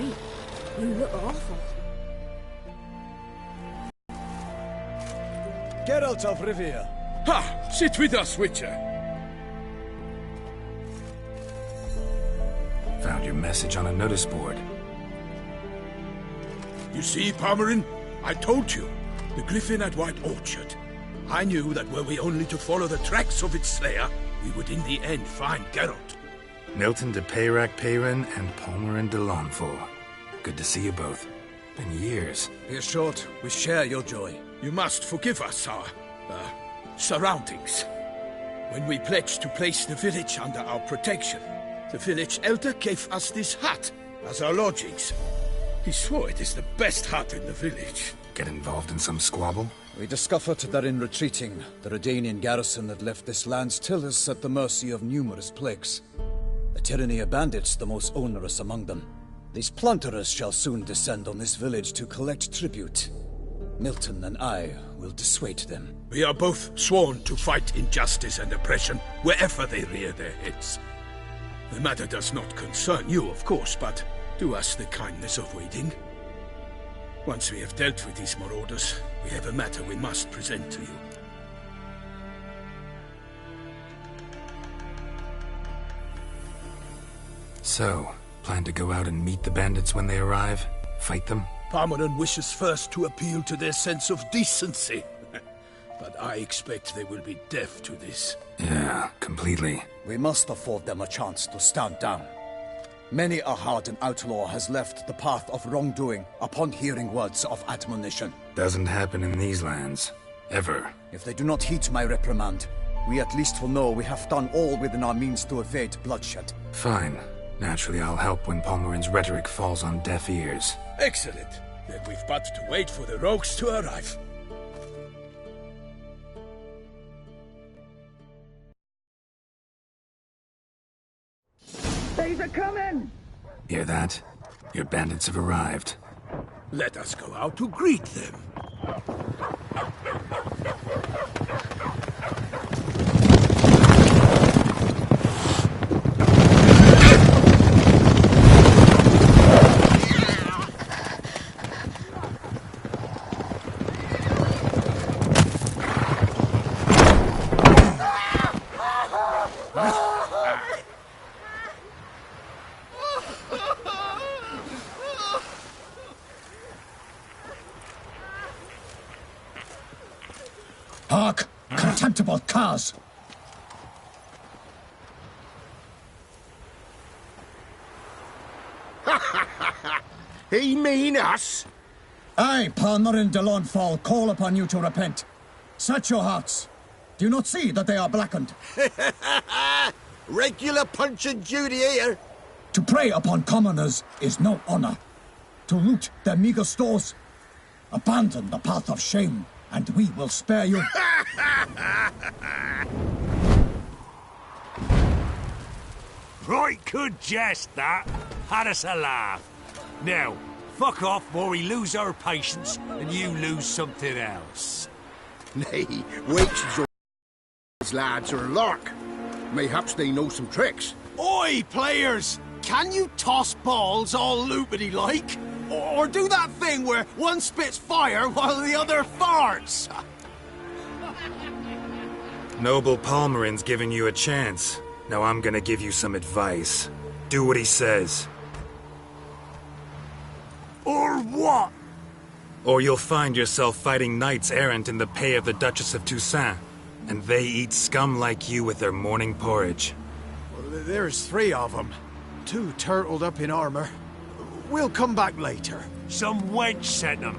sorry. You look awful. Geralt of Rivia. Ha! Sit with us, Witcher. Found your message on a notice board. You see, Palmerin? I told you. The griffin at White Orchard. I knew that were we only to follow the tracks of its slayer, we would in the end find Geralt. Milton de Peyrac-Peyrin and Palmerin de Launfal. Good to see you both. Been years. Be assured, we share your joy. You must forgive us our, surroundings. When we pledged to place the village under our protection, the village elder gave us this hut as our lodgings. He swore it is the best hut in the village. Get involved in some squabble? We discovered that in retreating, the Redanian garrison that left this land still is at the mercy of numerous plagues. A tyranny of bandits, the most onerous among them. These plunderers shall soon descend on this village to collect tribute. Milton and I will dissuade them. We are both sworn to fight injustice and oppression wherever they rear their heads. The matter does not concern you, of course, but do us the kindness of waiting. Once we have dealt with these marauders, we have a matter we must present to you. So, plan to go out and meet the bandits when they arrive? Fight them? Palmerin wishes first to appeal to their sense of decency. But I expect they will be deaf to this. Yeah, completely. We must afford them a chance to stand down. Many a hardened outlaw has left the path of wrongdoing upon hearing words of admonition. Doesn't happen in these lands. Ever. If they do not heed my reprimand, we at least will know we have done all within our means to evade bloodshed. Fine. Naturally, I'll help when Palmerin's rhetoric falls on deaf ears. Excellent. Then we've but to wait for the rogues to arrive. They's a coming! Hear that? Your bandits have arrived. Let us go out to greet them. Hark! Contemptible curs! He mean us? I, Palmerin de Launfal, call upon you to repent. Set your hearts. Do you not see that they are blackened? Regular punch and duty here. To prey upon commoners is no honor. To loot their meager stores, abandon the path of shame, and we will spare you. Right good jest, that. Had us a laugh. Now, fuck off before we lose our patience and you lose something else. Nay, wait till these lads are a lark. Mayhaps they know some tricks. Oi, players! Can you toss balls all loopity-like? Or do that thing where one spits fire while the other farts? Noble Palmerin's giving you a chance. Now I'm gonna give you some advice. Do what he says. Or what? Or you'll find yourself fighting knights errant in the pay of the Duchess of Toussaint. And they eat scum like you with their morning porridge. Well, there's 3 of them. 2 turtled up in armor. We'll come back later. Some wench sent them.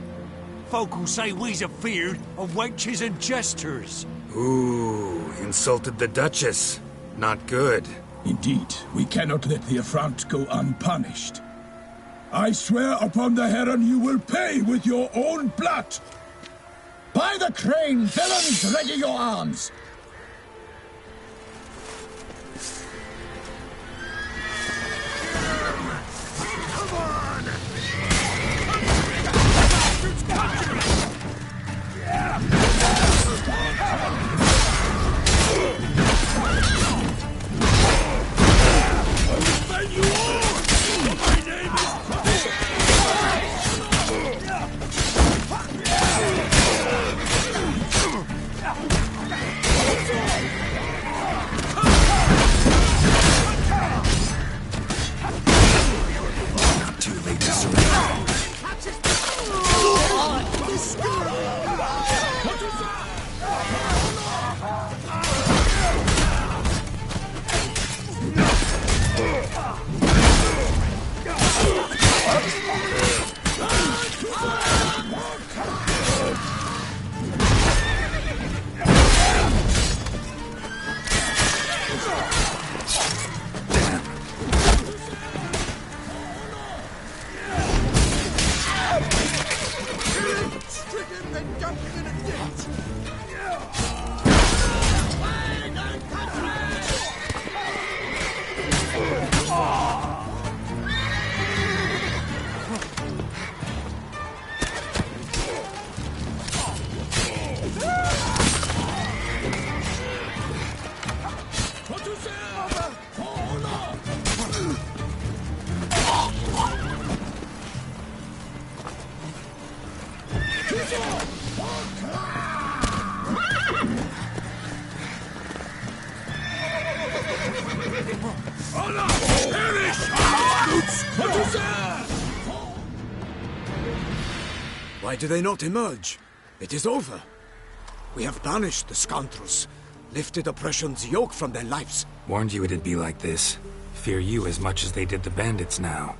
Folk will say we's afeard of wenches and jesters. Ooh, insulted the Duchess. Not good. Indeed, we cannot let the affront go unpunished. I swear upon the heron you will pay with your own blood. By the crane, villains, ready your arms. Come on! You all! My name is Why do they not emerge? It is over. We have banished the scoundrels, lifted oppression's yoke from their lives. Warned you it'd be like this. Fear you as much as they did the bandits now.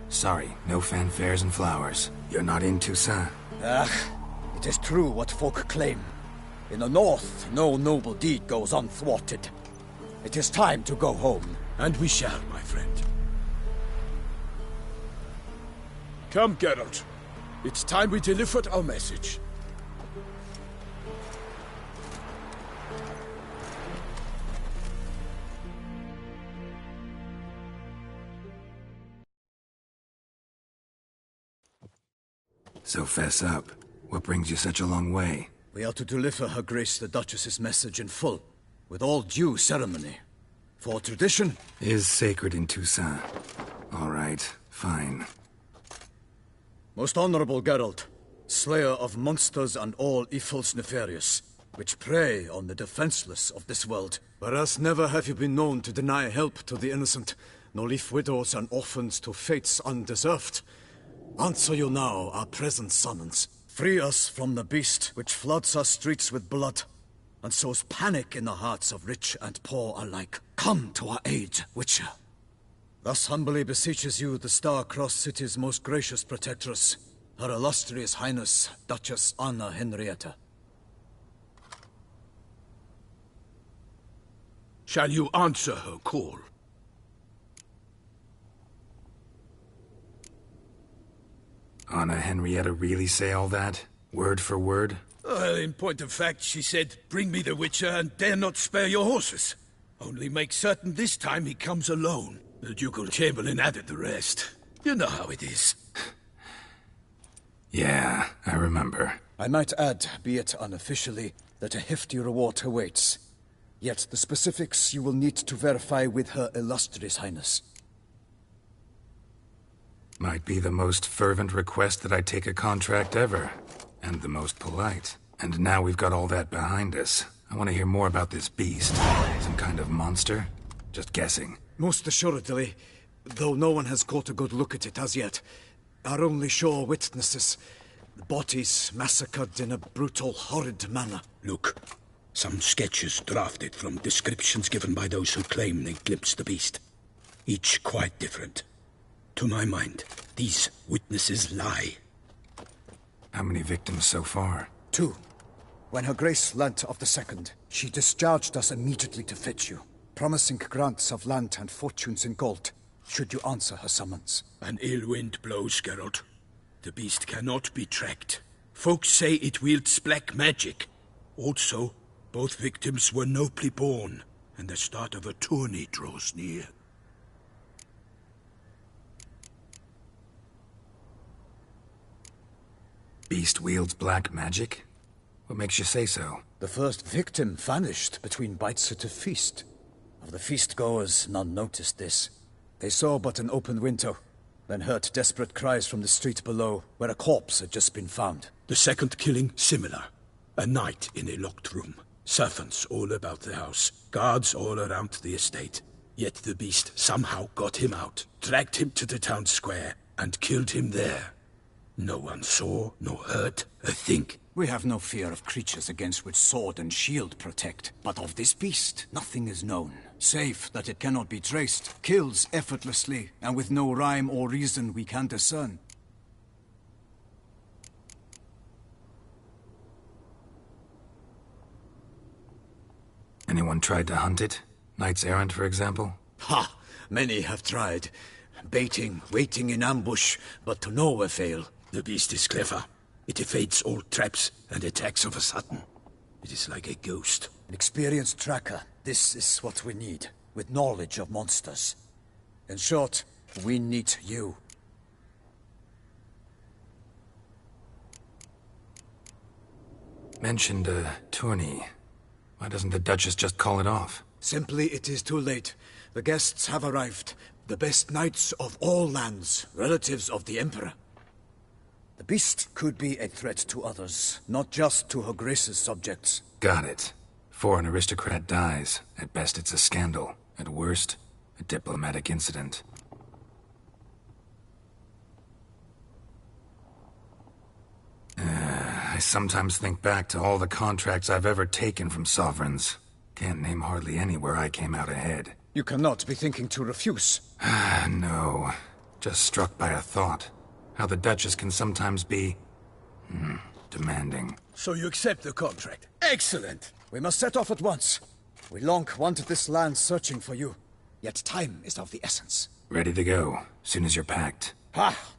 Sorry, no fanfares and flowers. You're not in Toussaint. It is true what folk claim. In the north, no noble deed goes unthwarted. It is time to go home. And we shall, my friend. Come, Geralt. It's time we delivered our message. So fess up. What brings you such a long way? We are to deliver Her Grace the Duchess's message in full, with all due ceremony. For tradition is sacred in Toussaint. All right, fine. Most honorable Geralt, slayer of monsters and all evils nefarious, which prey on the defenseless of this world. Whereas never have you been known to deny help to the innocent, nor leave widows and orphans to fates undeserved. Answer you now our present summons. Free us from the beast which floods our streets with blood, and sows panic in the hearts of rich and poor alike. Come to our aid, Witcher. Thus humbly beseeches you the Star-Crossed City's most gracious protectress, Her Illustrious Highness, Duchess Anna Henrietta. Shall you answer her call? Anna Henrietta really say all that? Word for word? Well, in point of fact, she said, "Bring me the Witcher and dare not spare your horses. Only make certain this time he comes alone." The Ducal Chamberlain added the rest. You know how it is. Yeah, I remember. I might add, be it unofficially, that a hefty reward awaits. Yet the specifics you will need to verify with Her Illustrious Highness. Might be the most fervent request that I take a contract ever. And the most polite. And now we've got all that behind us. I want to hear more about this beast. Some kind of monster? Just guessing. Most assuredly, though no one has caught a good look at it as yet. Our only sure witnesses. Bodies massacred in a brutal, horrid manner. Look, some sketches drafted from descriptions given by those who claim they glimpsed the beast. Each quite different. To my mind, these witnesses lie. How many victims so far? 2. When Her Grace learnt of the second, she discharged us immediately to fetch you, promising grants of land and fortunes in gold, should you answer her summons. An ill wind blows, Geralt. The beast cannot be tracked. Folks say it wields black magic. Also, both victims were nobly born, and the start of a tourney draws near. Beast wields black magic? What makes you say so? The first victim vanished between bites at a feast. Of the feast-goers, none noticed this. They saw but an open window, then heard desperate cries from the street below, where a corpse had just been found. The second killing, similar. A night in a locked room. Servants all about the house. Guards all around the estate. Yet the beast somehow got him out, dragged him to the town square, and killed him there. No one saw, nor heard a thing. We have no fear of creatures against which sword and shield protect, but of this beast, nothing is known. Safe that it cannot be traced, kills effortlessly, and with no rhyme or reason we can discern. Anyone tried to hunt it? Knights errant, for example? Ha! Many have tried. Baiting, waiting in ambush, but to no avail. The beast is clever. It evades all traps and attacks of a sudden. It is like a ghost. An experienced tracker. This is what we need, with knowledge of monsters. In short, we need you. Mentioned a tourney. Why doesn't the Duchess just call it off? Simply, it is too late. The guests have arrived. The best knights of all lands, relatives of the Emperor. The beast could be a threat to others, not just to Her Grace's subjects. Got it. Before an aristocrat dies, at best it's a scandal. At worst, a diplomatic incident. I sometimes think back to all the contracts I've ever taken from sovereigns. Can't name hardly any where I came out ahead. You cannot be thinking to refuse. No. Just struck by a thought. How the Duchess can sometimes be... demanding. So you accept the contract. Excellent! We must set off at once. We long wanted this land searching for you. Yet time is of the essence. Ready to go, soon as you're packed.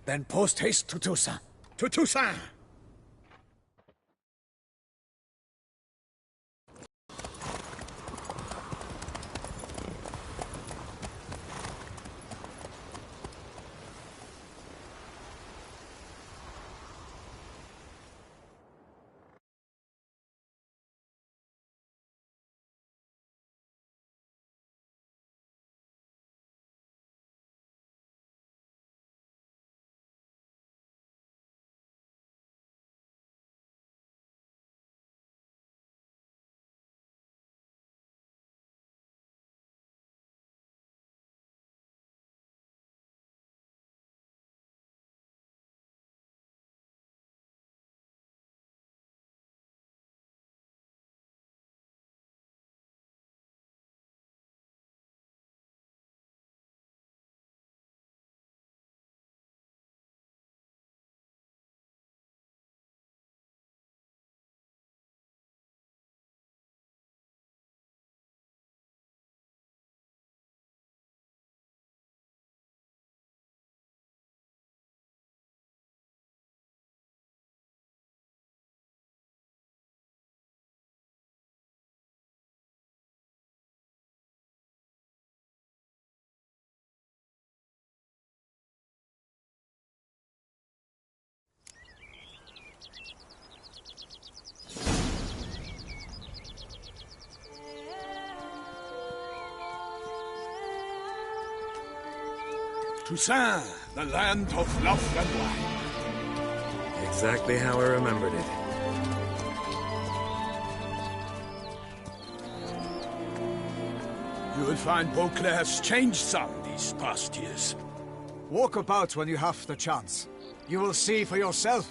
Then post haste to Toussaint. To Toussaint! Toussaint, the land of love and wine. Exactly how I remembered it. You will find Beauclair's changed some these past years. Walk about when you have the chance. You will see for yourself.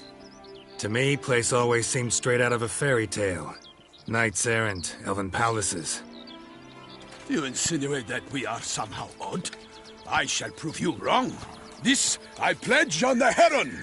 To me, place always seemed straight out of a fairy tale. Knights errant, elven palaces. You insinuate that we are somehow odd? I shall prove you wrong. This I pledge on the Heron.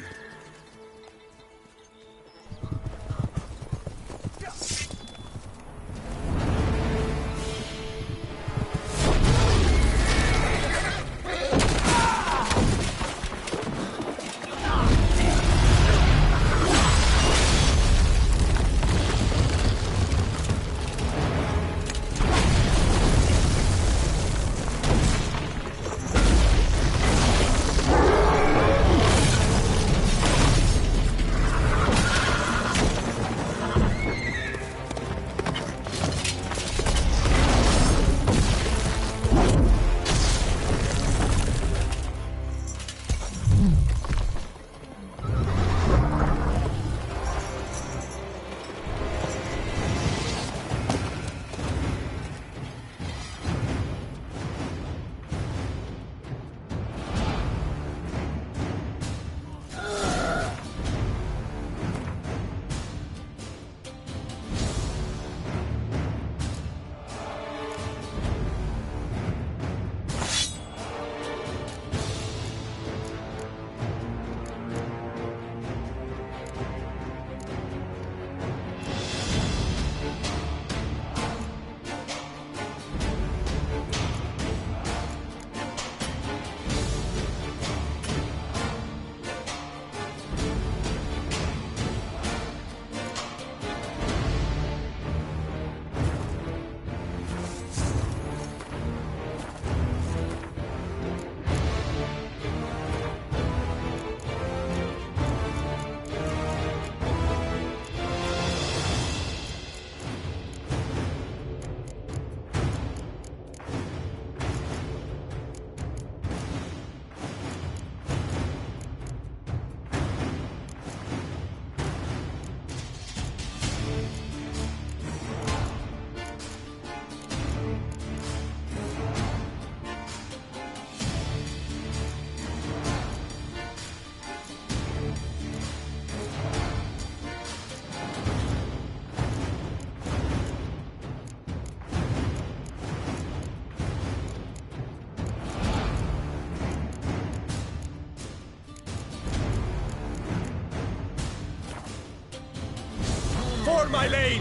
for my lady!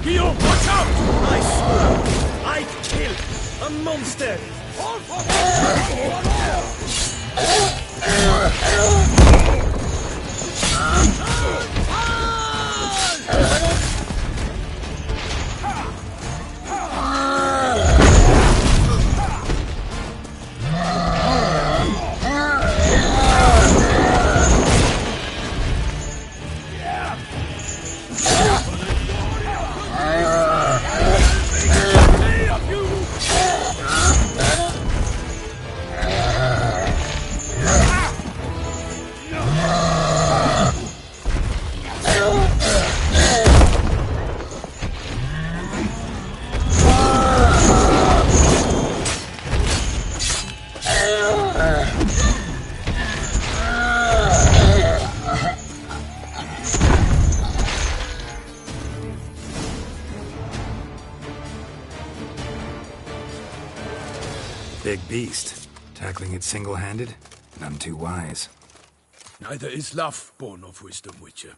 Guillaume, watch out! I swore I'd kill a monster! Big beast. Tackling it single-handed? None too wise. Neither is love born of wisdom, Witcher.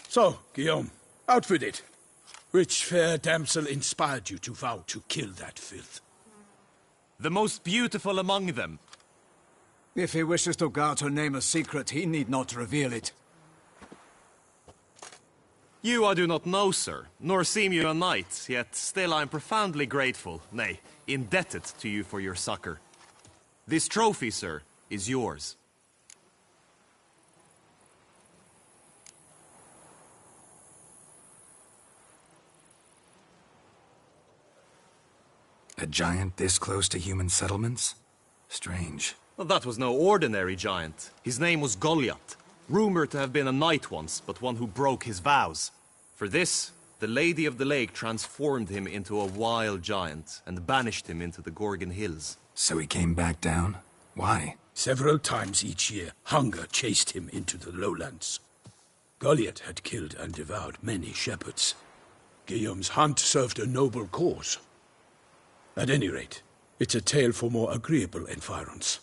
So, Guillaume, out with it. Which fair damsel inspired you to vow to kill that filth? The most beautiful among them. If he wishes to guard her name a secret, he need not reveal it. You I do not know, sir, nor seem you a knight, yet still I am profoundly grateful, nay, indebted to you for your succor. This trophy, sir, is yours. A giant this close to human settlements? Strange. Well, that was no ordinary giant. His name was Goliath, rumored to have been a knight once, but one who broke his vows. For this, the Lady of the Lake transformed him into a wild giant and banished him into the Gorgon Hills. So he came back down? Why? Several times each year, hunger chased him into the lowlands. Goliath had killed and devoured many shepherds. Guillaume's hunt served a noble cause. At any rate, it's a tale for more agreeable environs.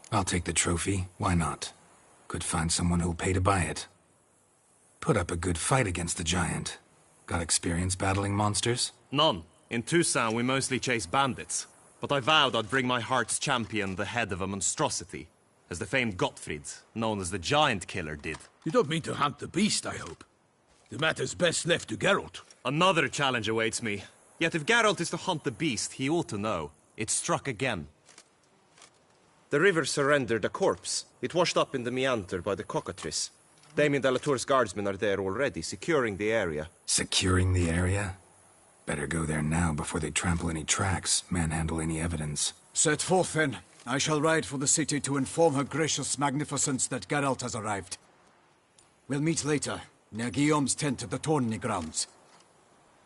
I'll take the trophy. Why not? Could find someone who'll pay to buy it. Put up a good fight against the giant. Got experience battling monsters? None. In Tucson, we mostly chase bandits. But I vowed I'd bring my heart's champion the head of a monstrosity, as the famed Gottfried, known as the Giant Killer, did. You don't mean to hunt the beast, I hope. The matter's best left to Geralt. Another challenge awaits me. Yet if Geralt is to hunt the beast, he ought to know. It struck again. The river surrendered a corpse. It washed up in the meander by the cockatrice. Damien de la Tour's guardsmen are there already, securing the area. Securing the area? Better go there now before they trample any tracks, manhandle any evidence. Set forth, then. I shall ride for the city to inform her gracious magnificence that Geralt has arrived. We'll meet later, near Guillaume's tent at the Tourney grounds.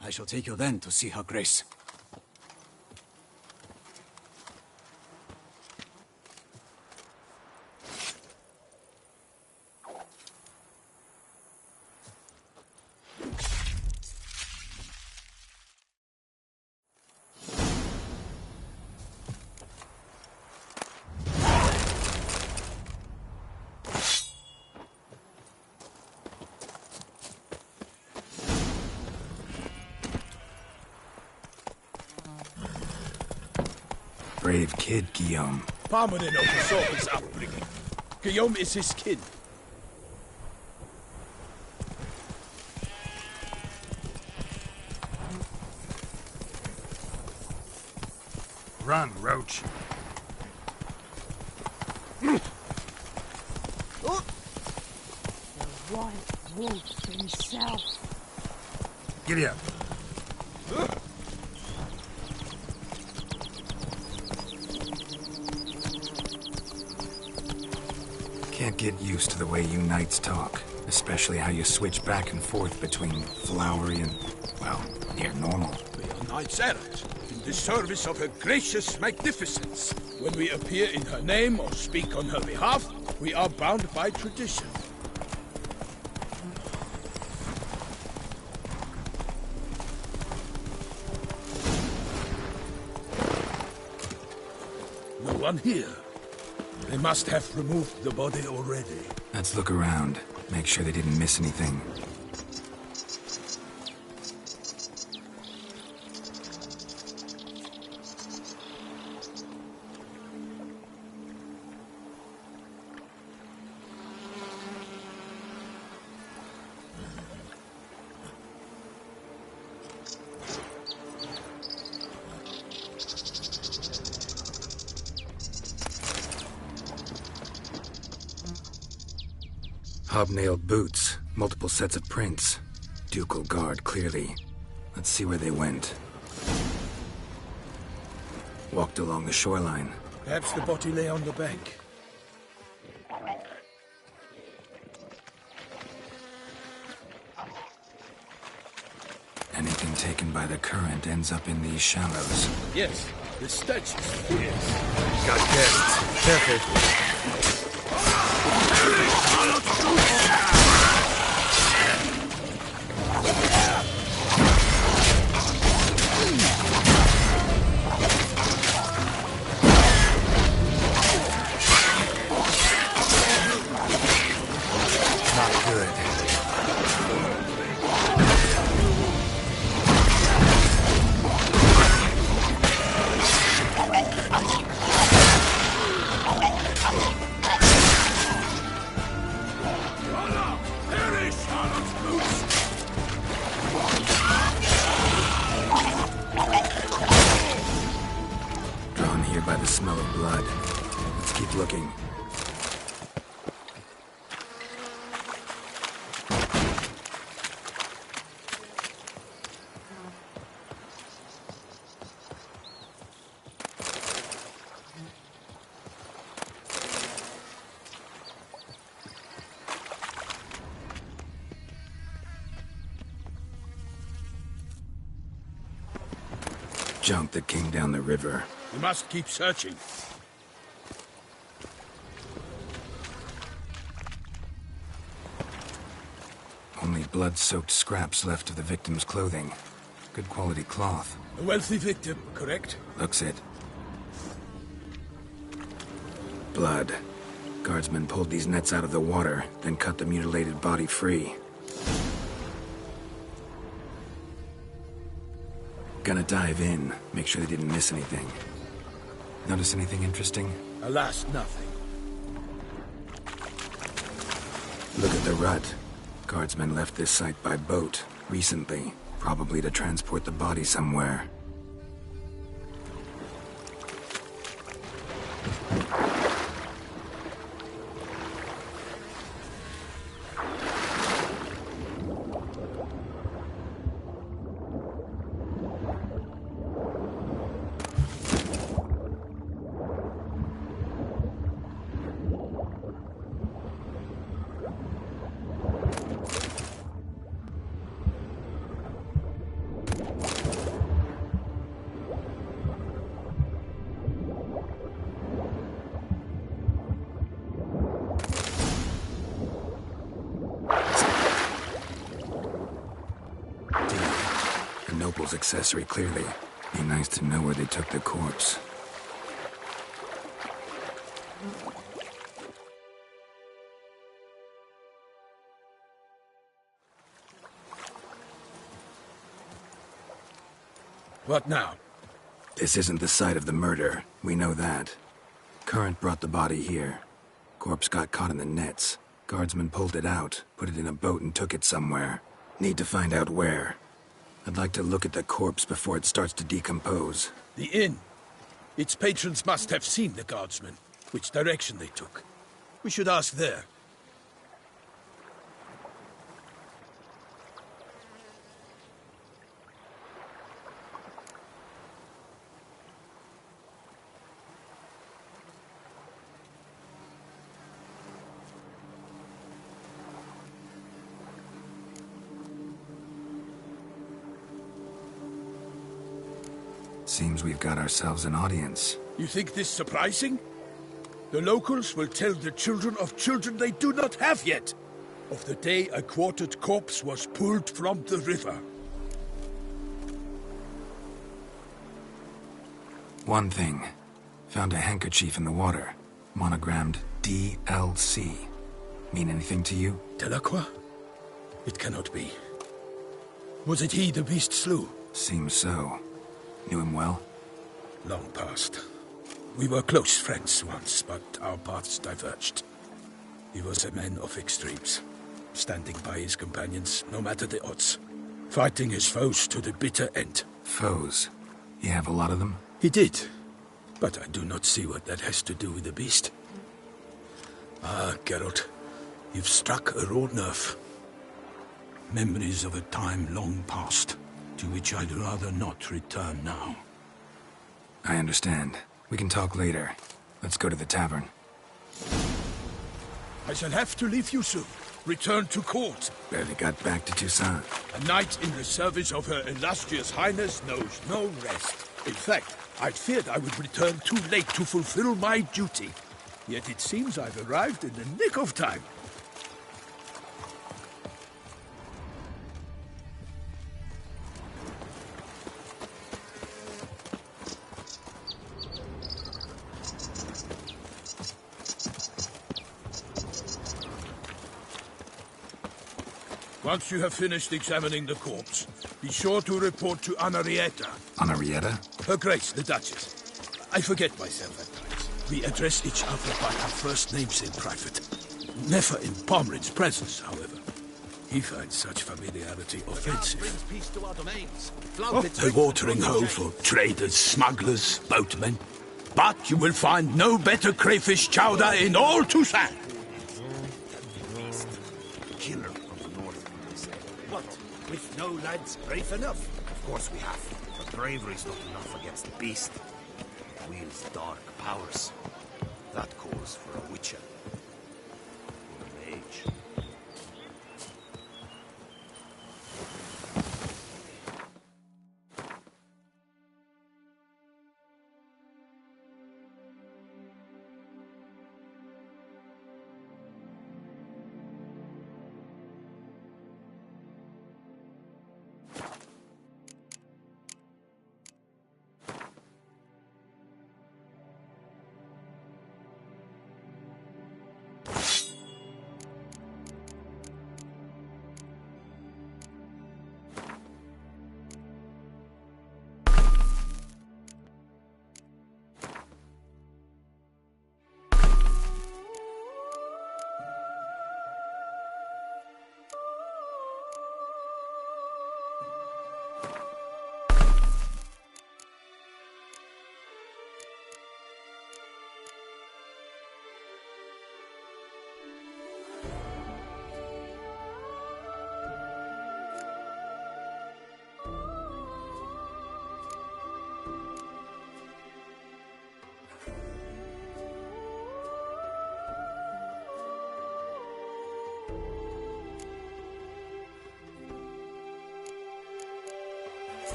I shall take you then to see her grace. Brave kid, Guillaume. Parmanin oversaw his upbringing. Guillaume is his kin. Run, Roach. The White Wolf himself. Giddy up. Can't get used to the way you knights talk, especially how you switch back and forth between flowery and, well, near normal. We are knights errant, in the service of her gracious magnificence. When we appear in her name or speak on her behalf, we are bound by tradition. one here. They must have removed the body already. Let's look around. Make sure they didn't miss anything. Hobnailed boots, multiple sets of prints. Ducal guard, clearly. Let's see where they went. Walked along the shoreline. Perhaps the body lay on the bank. Anything taken by the current ends up in these shallows. Yes, the stench is fierce. Got guests. Careful. Not good. Drawn here by the smell of blood. Let's keep looking. Junk that came down the river. We must keep searching. Only blood-soaked scraps left of the victim's clothing. Good quality cloth. A wealthy victim, correct? Looks it. Blood. Guardsmen pulled these nets out of the water, then cut the mutilated body free. Gonna dive in, make sure they didn't miss anything. Notice anything interesting? Alas, nothing. Look at the rut. Guardsmen left this site by boat, recently, probably to transport the body somewhere. Noble's accessory, clearly. Be nice to know where they took the corpse. What now? This isn't the site of the murder. We know that. Current brought the body here. Corpse got caught in the nets. Guardsmen pulled it out, put it in a boat and took it somewhere. Need to find out where. I'd like to look at the corpse before it starts to decompose. The inn. Its patrons must have seen the guardsmen, which direction they took. We should ask there. Seems we've got ourselves an audience. You think this surprising? The locals will tell the children of children they do not have yet, of the day a quartered corpse was pulled from the river. One thing. Found a handkerchief in the water, monogrammed DLC. Mean anything to you? Delacroix? It cannot be. Was it he the beast slew? Seems so. Knew him well? Long past. We were close friends once, but our paths diverged. He was a man of extremes, standing by his companions, no matter the odds, fighting his foes to the bitter end. Foes? You have a lot of them? He did, but I do not see what that has to do with the beast. Ah, Geralt, you've struck a raw nerve. Memories of a time long past, to which I'd rather not return now. I understand. We can talk later. Let's go to the tavern. I shall have to leave you soon. Return to court. Barely got back to Toussaint. A knight in the service of Her Illustrious Highness knows no rest. In fact, I feared I would return too late to fulfill my duty. Yet it seems I've arrived in the nick of time. Once you have finished examining the corpse, be sure to report to Anarietta. Anarietta? Her Grace, the Duchess. I forget myself at times. We address each other by our first names in private. Never in Pomerin's presence, however. He finds such familiarity offensive. A watering hole for traders, smugglers, boatmen. But you will find no better crayfish chowder in all Toussaint. Killer from the north, they say. What? With no lads brave enough? Of course we have. But bravery's not enough against the beast. It wields dark powers. That calls for a witcher. Or a mage.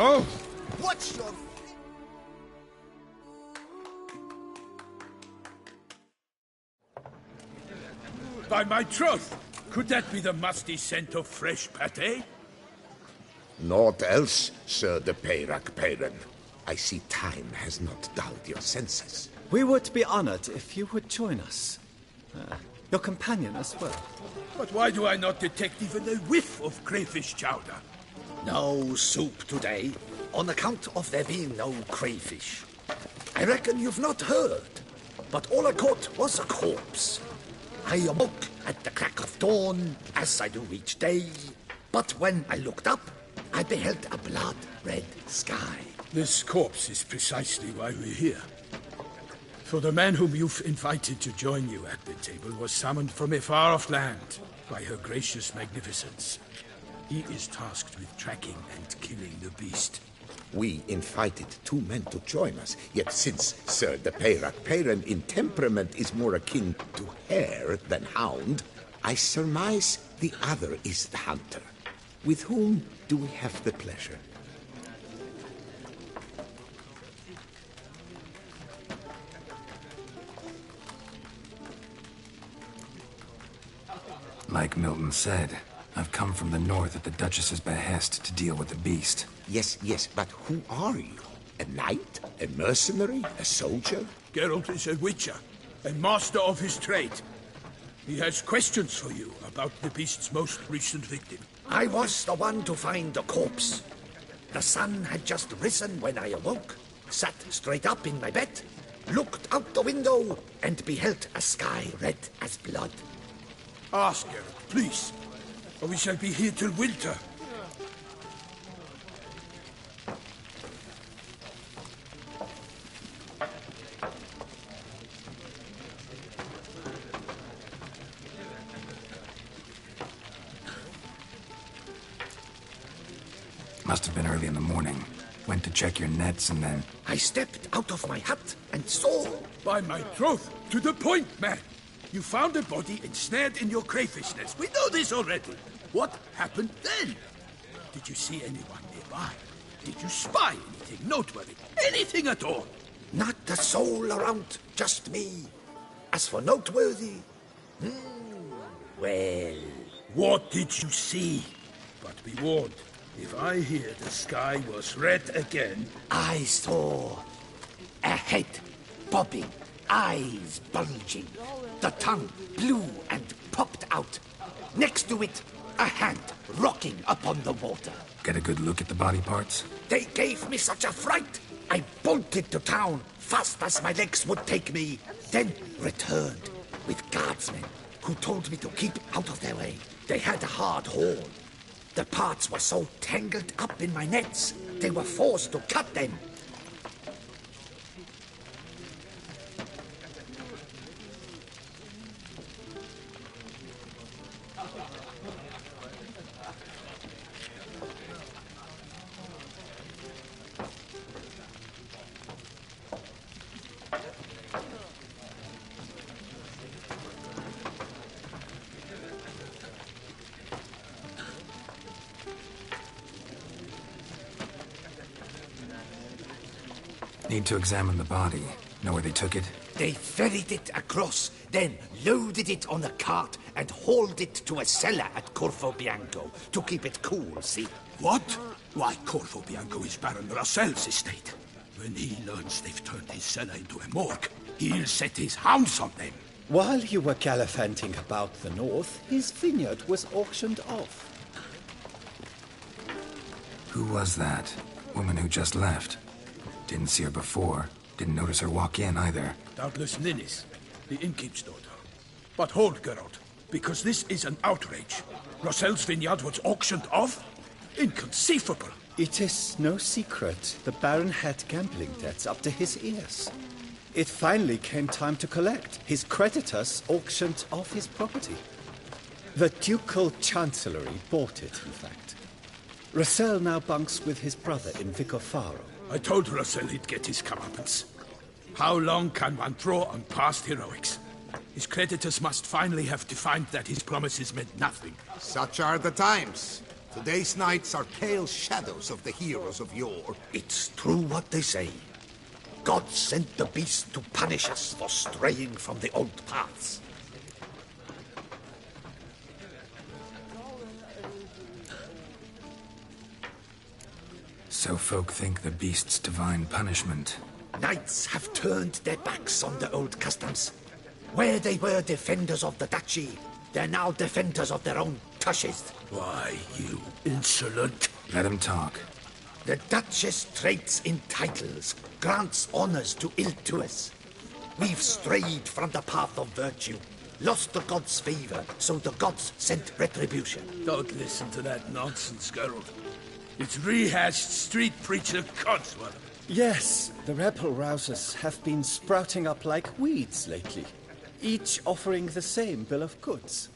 Oh! What's your... By my troth! Could that be the musty scent of fresh pate? Naught else, Sir de Peyrac-Peyran. I see time has not dulled your senses. We would be honored if you would join us. Your companion as well. But why do I not detect even a whiff of crayfish chowder? No soup today, on account of there being no crayfish. I reckon you've not heard, but all I caught was a corpse. I awoke at the crack of dawn, as I do each day, but when I looked up, I beheld a blood-red sky. This corpse is precisely why we're here. For the man whom you've invited to join you at the table was summoned from a far-off land by her gracious magnificence. He is tasked with tracking and killing the beast. We invited 2 men to join us, yet since Sir the Peyrac in temperament is more akin to hare than hound, I surmise the other is the hunter. With whom do we have the pleasure? Like Milton said, I've come from the north at the Duchess's behest to deal with the beast. Yes, but who are you? A knight? A mercenary? A soldier? Geralt is a witcher, a master of his trade. He has questions for you about the beast's most recent victim. I was the one to find the corpse. The sun had just risen when I awoke, sat straight up in my bed, looked out the window, and beheld a sky red as blood. Ask Geralt, please, or we shall be here till winter. Must have been early in the morning. Went to check your nets and then... I stepped out of my hut and saw... By my troth, to the point, man! You found a body ensnared in your crayfish nest. We know this already. What happened then? Did you see anyone nearby? Did you spy anything noteworthy? Anything at all? Not a soul around, just me. As for noteworthy... well... What did you see? But be warned, if I hear the sky was red again... I saw a head bobbing, eyes bulging, the tongue blue and popped out. Next to it, a hand rocking upon the water. Get a good look at the body parts? They gave me such a fright. I bolted to town fast as my legs would take me, then returned with guardsmen who told me to keep out of their way. They had a hard haul. The parts were so tangled up in my nets, they were forced to cut them. Need to examine the body. Know where they took it? They ferried it across, then loaded it on a cart and hauled it to a cellar at Corvo Bianco to keep it cool, see? What? Why, Corvo Bianco is Baron Russell's estate. When he learns they've turned his cellar into a morgue, he'll set his hounds on them. While you were gallivanting about the north, his vineyard was auctioned off. Who was that? Woman who just left. Didn't see her before. Didn't notice her walk in either. Doubtless Ninnis, the innkeep's daughter. But hold, Geralt, because this is an outrage. Russell's vineyard was auctioned off? Inconceivable. It is no secret the Baron had gambling debts up to his ears. It finally came time to collect. His creditors auctioned off his property. The Ducal Chancellery bought it, in fact. Russell now bunks with his brother in Vicofaro. I told Russell he'd get his comeuppance. How long can one draw on past heroics? His creditors must finally have defined that his promises meant nothing. Such are the times. Today's knights are pale shadows of the heroes of yore. It's true what they say. God sent the beast to punish us for straying from the old paths. So folk think the beast's divine punishment. Knights have turned their backs on the old customs. Where they were defenders of the duchy, they're now defenders of their own tushes. Why, you insolent... Let him talk. The Duchess trades in titles, grants honors to ill-doers. We've strayed from the path of virtue, lost the gods' favor, so the gods sent retribution. Don't listen to that nonsense, Geralt. It's rehashed street preacher Codswell. Yes, the rebel rousers have been sprouting up like weeds lately, each offering the same bill of goods.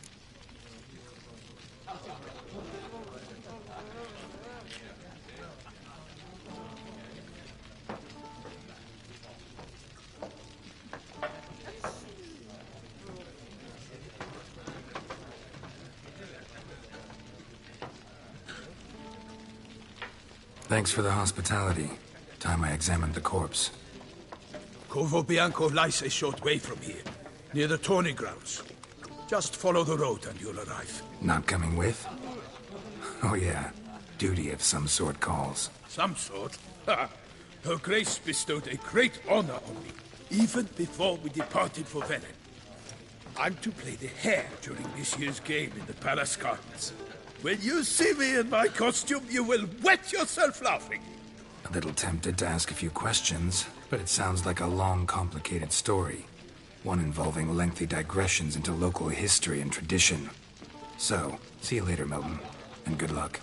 Thanks for the hospitality. Time I examined the corpse. Corvo Bianco lies a short way from here, near the tourney grounds. Just follow the road and you'll arrive. Not coming with? Oh yeah, duty of some sort calls. Some sort? Her Grace bestowed a great honor on me, even before we departed for Velen. I'm to play the hare during this year's game in the Palace Gardens. When you see me in my costume, you will wet yourself laughing. A little tempted to ask a few questions, but it sounds like a long, complicated story. One involving lengthy digressions into local history and tradition. So, see you later, Milton, and good luck.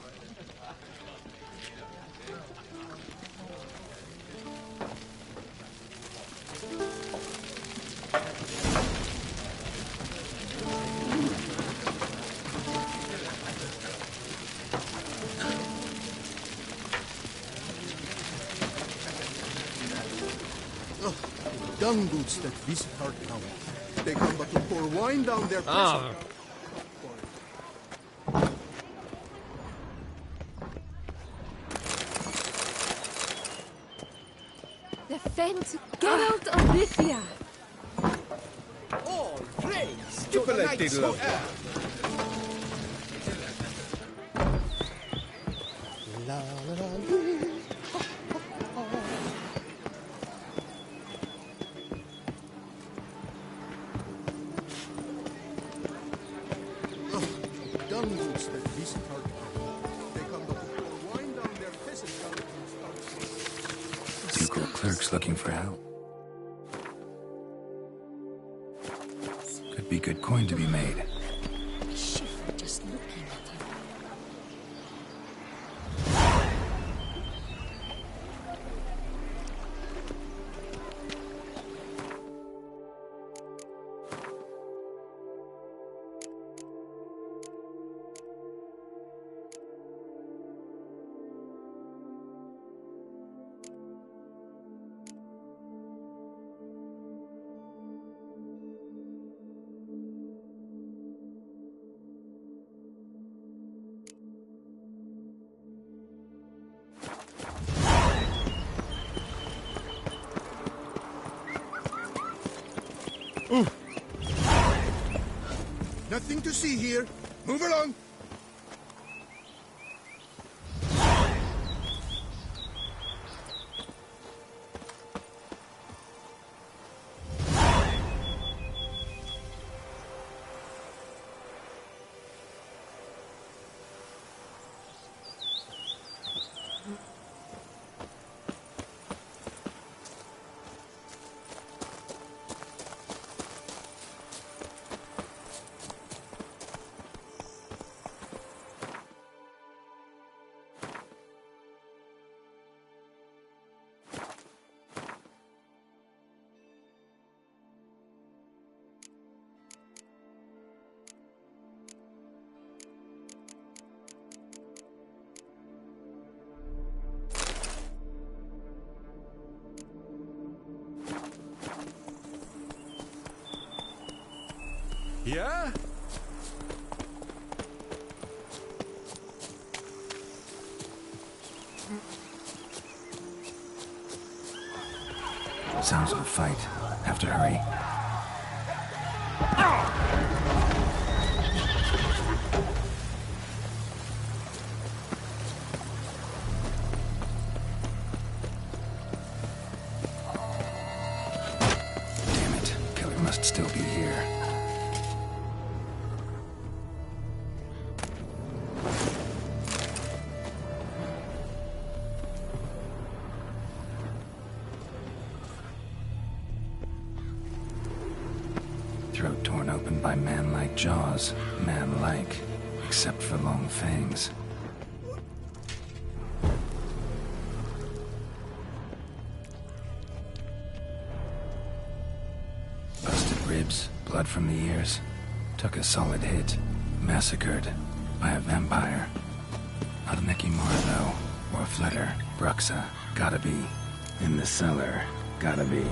Dung boots that visit our town. They come but to pour wine down their prison. Defend Geralt of Rivia. All praise to the knights who err. Clerks looking for help. Could be good coin to be made. Shiver just looking at him. Nothing to see here. Move along. Yeah? Sounds of a fight. Have to hurry. Damn it. Killer must still be here. Throat torn open by man-like jaws. Man-like, except for long fangs. Busted ribs, blood from the ears. Took a solid hit. Massacred by a vampire. Not a Mickey Moore, though. Or Flutter. Bruxa. Gotta be. In the cellar. Gotta be.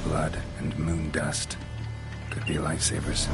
blood and moon dust. Could be lifesavers.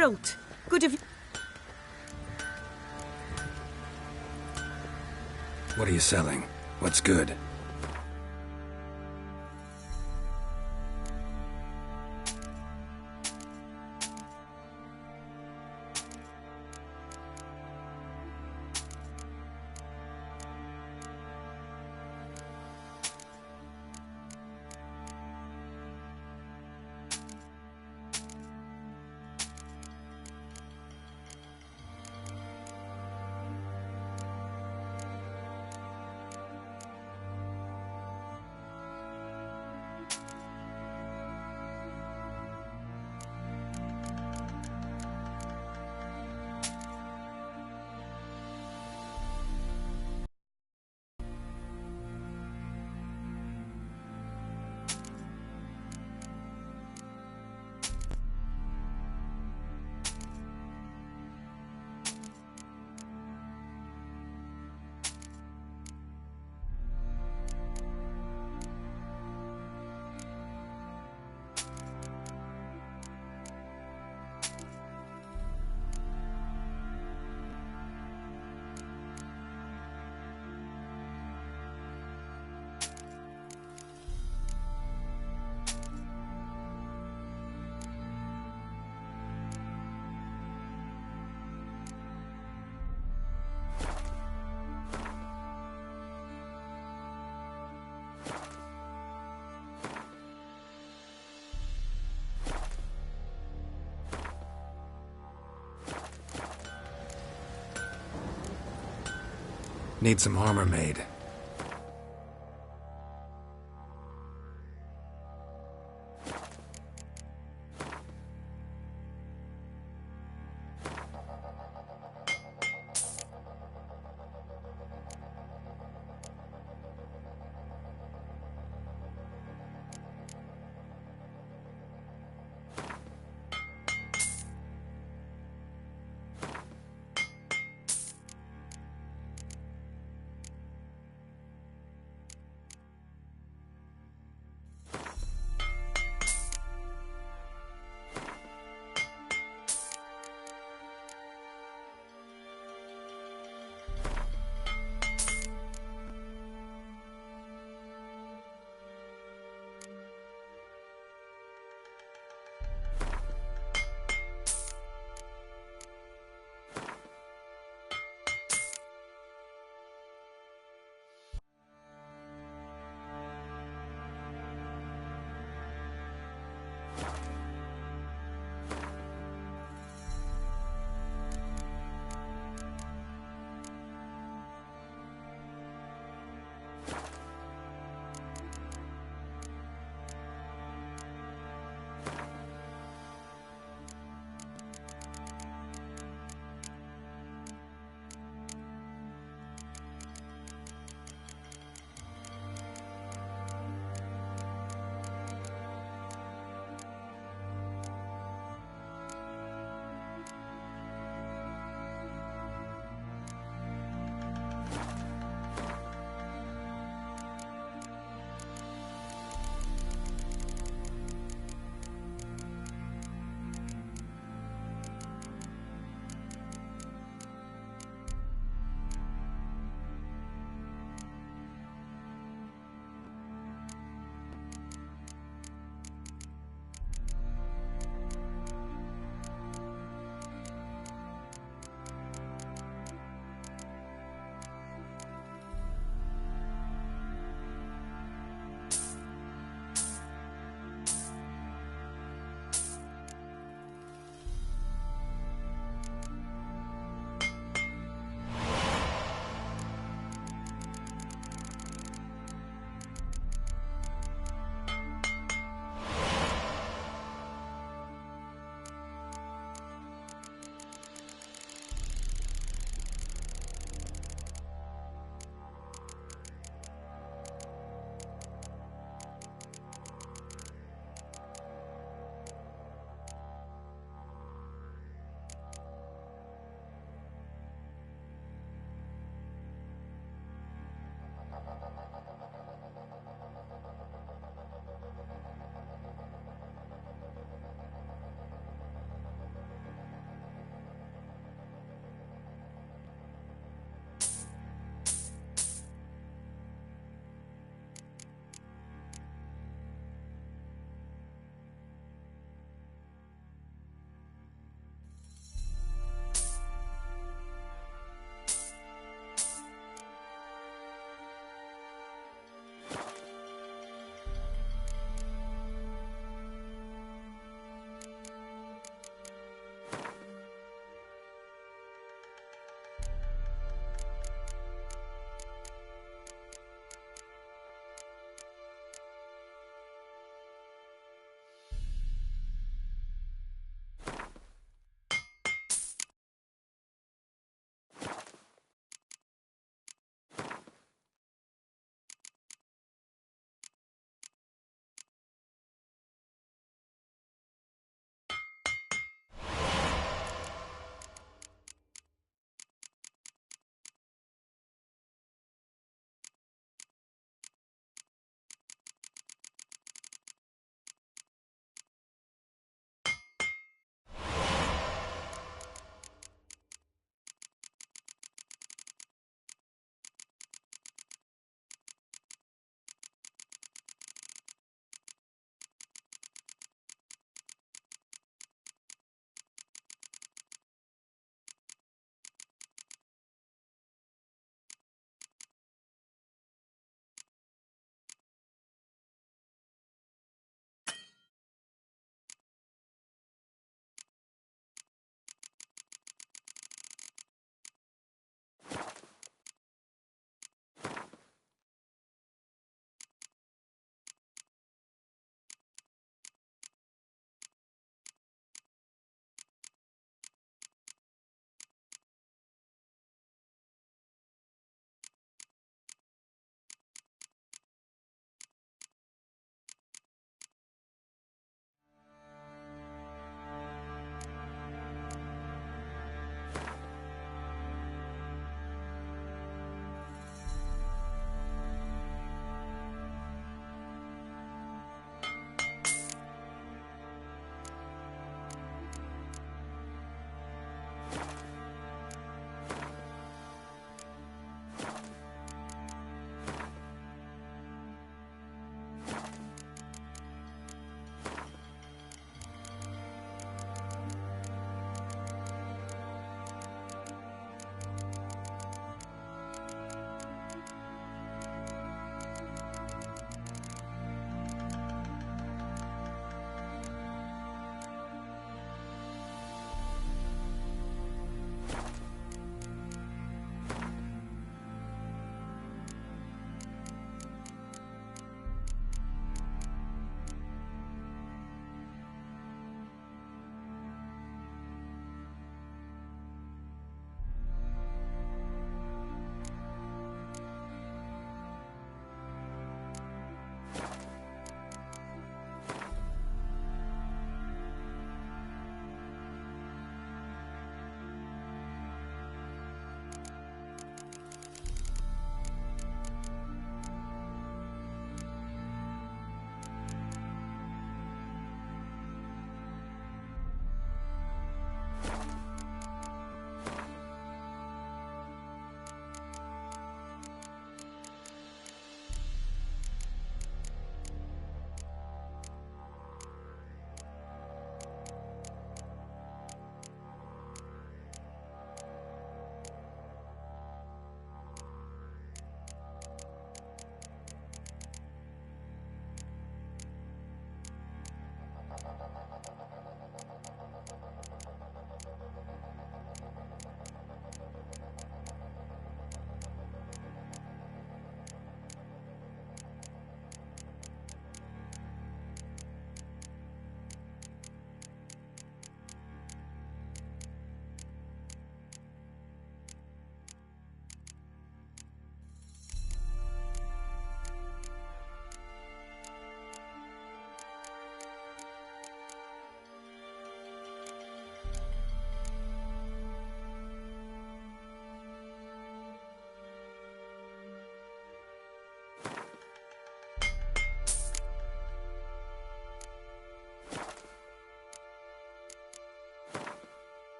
Geralt. Good of you. What are you selling? What's good? Need some armor made.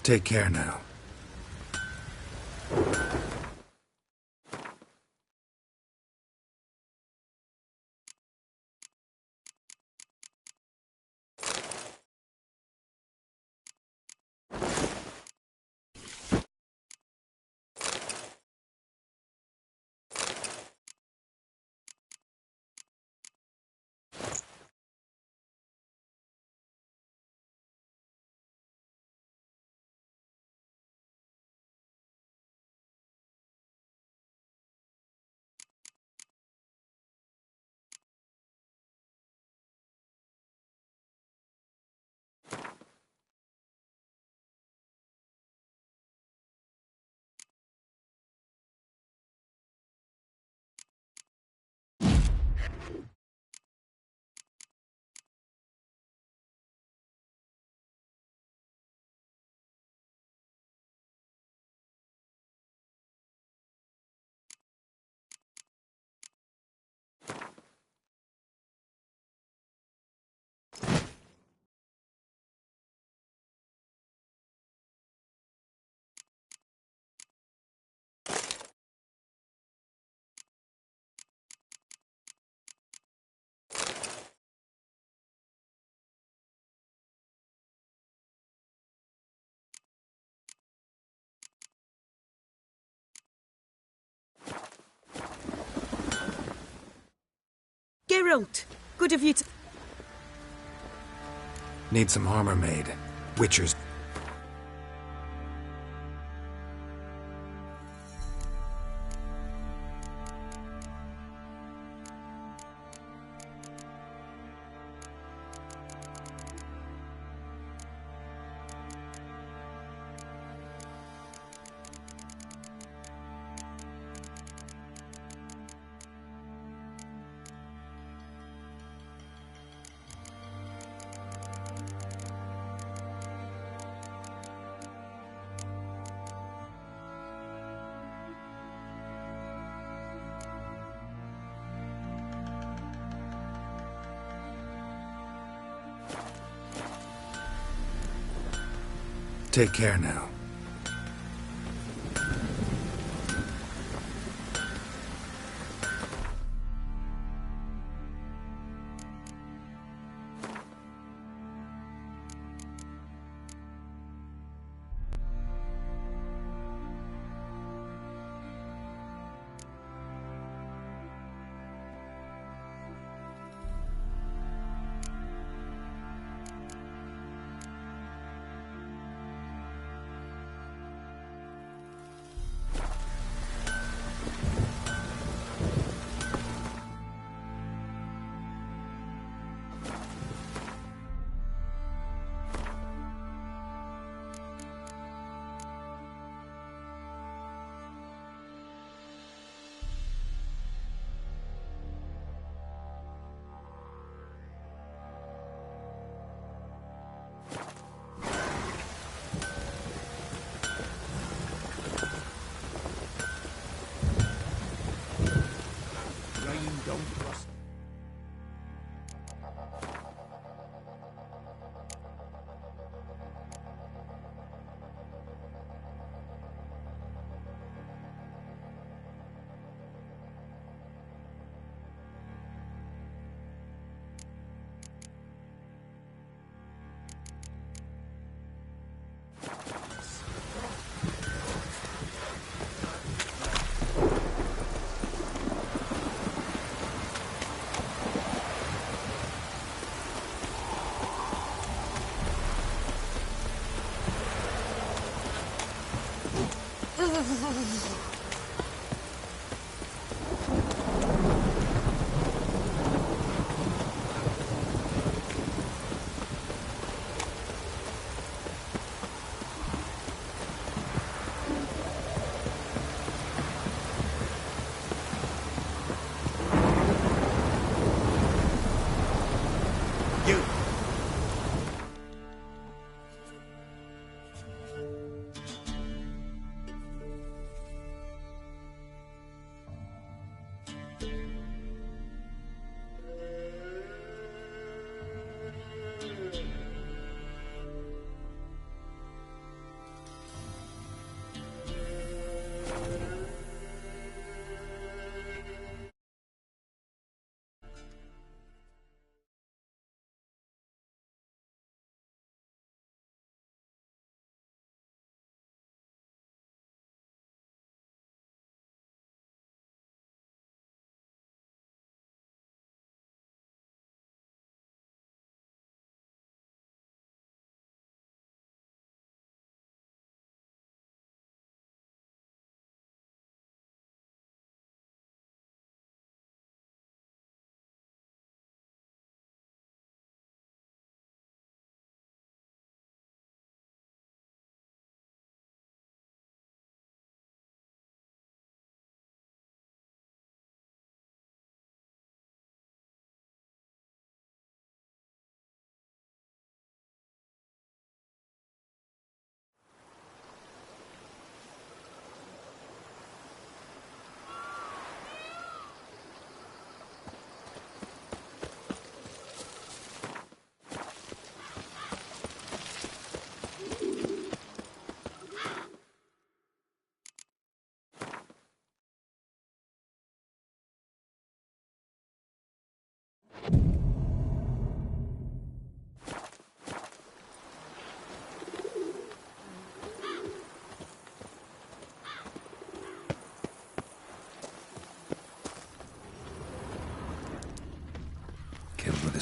Take care now. Geralt, good of you to... Need some armor made. Witcher's... Take care now.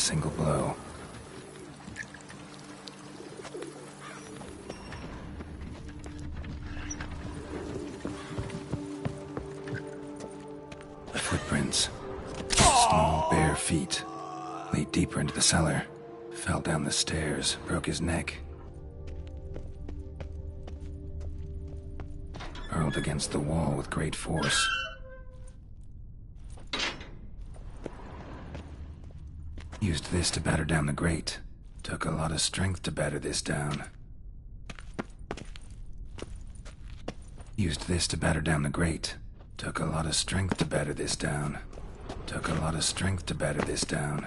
single blow. Footprints. Small, bare feet. Lead deeper into the cellar. Fell down the stairs, broke his neck. Hurled against the wall with great force. Used this to batter down the grate. Took a lot of strength to batter this down. Used this to batter down the grate. Took a lot of strength to batter this down. Took a lot of strength to batter this down.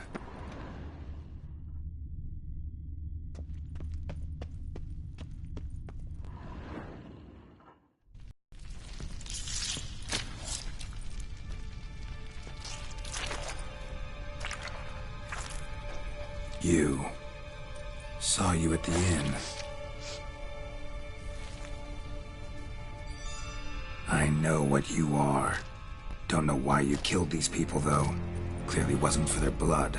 You. Saw you at the inn. I know what you are. Don't know why you killed these people, though. Clearly wasn't for their blood.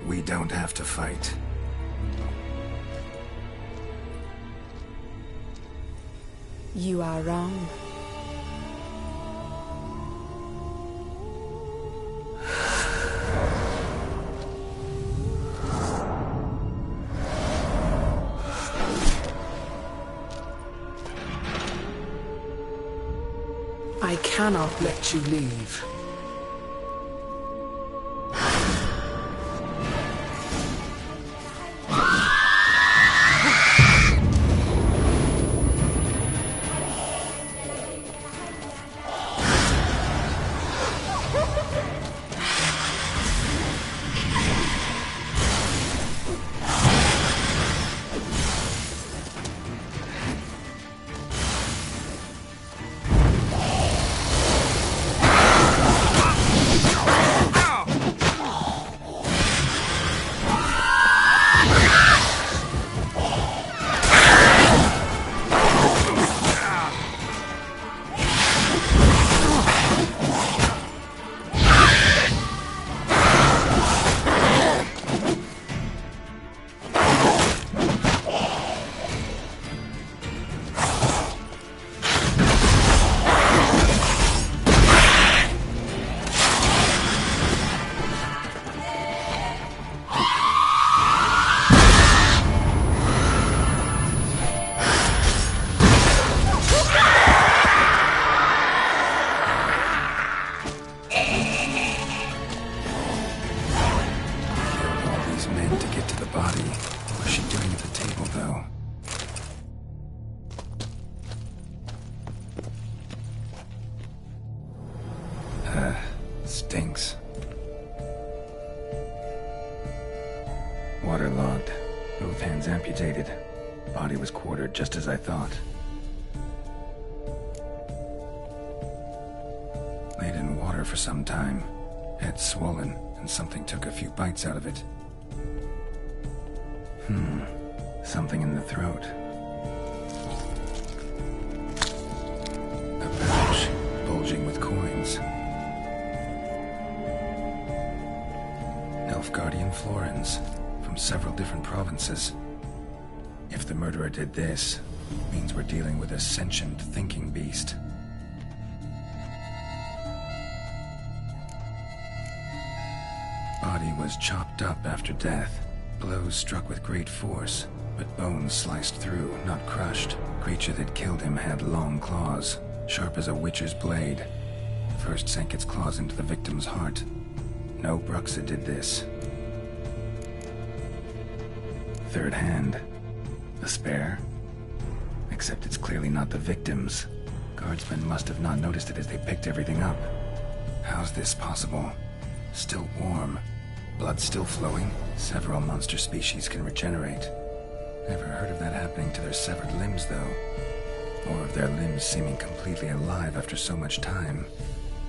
We don't have to fight. You are wrong. I cannot let you leave. Stinks. Waterlogged. Both hands amputated. Body was quartered just as I thought. Laid in water for some time. Head swollen, and something took a few bites out of it. Something in the throat. A pouch, bulging with coins. Nilfgaardian florins, from several different provinces. If the murderer did this, it means we're dealing with a sentient, thinking beast. Body was chopped up after death. Blows struck with great force, but bones sliced through, not crushed. Creature that killed him had long claws, sharp as a witcher's blade. First sank its claws into the victim's heart. No Bruxa did this. Third hand. A spare? Except it's clearly not the victim's. Guardsmen must have not noticed it as they picked everything up. How's this possible? Still warm. Blood still flowing. Several monster species can regenerate. Never heard of that happening to their severed limbs, though. Or of their limbs seeming completely alive after so much time.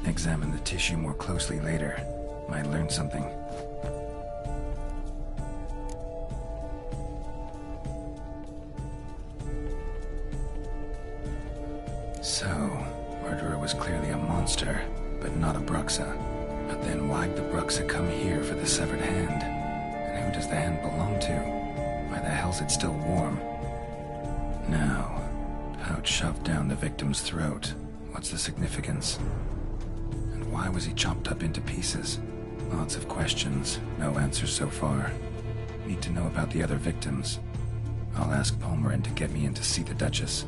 Examine the tissue more closely later. Might learn something. So, murderer was clearly a monster, but not a Bruxa. But then why'd the Bruxa come here for the severed hand? And who does the hand belong to? Why the hell's it still warm? Now, pouch shoved down the victim's throat. What's the significance? And why was he chopped up into pieces? Lots of questions, no answers so far. Need to know about the other victims. I'll ask Palmerin to get me in to see the Duchess.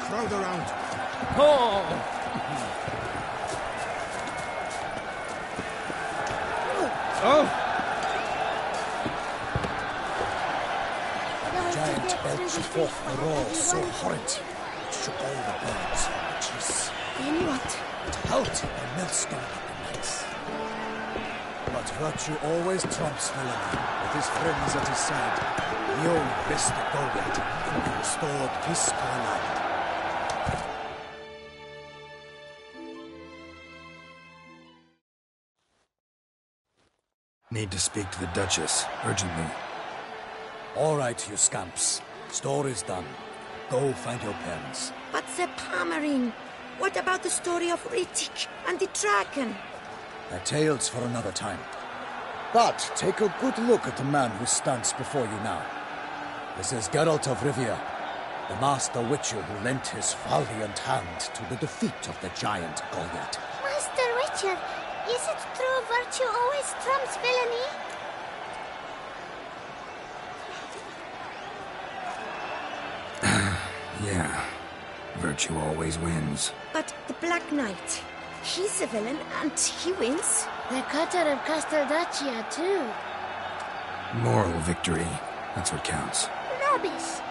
Crowd around. Oh! Oh! Giant belched forth a roar so horrid it shook all the birds and the trees. Then what? It howled a millstone at the knights. But virtue always trumps villainy. With his friends at his side, the old Vista Goliath restored peace to our land. Need to speak to the Duchess, urgently. All right, you scamps. Story's done. Go find your parents. But the Palmerin, what about the story of Rittik and the dragon? They're tales for another time. But take a good look at the man who stands before you now. This is Geralt of Rivia, the master witcher who lent his valiant hand to the defeat of the giant Goliath. Master Witcher, is it true virtue always trumps villainy? Yeah, virtue always wins. But the Black Knight, he's a villain and he wins. The cutter of Casteldacia too. Moral victory, that's what counts. Rubbish.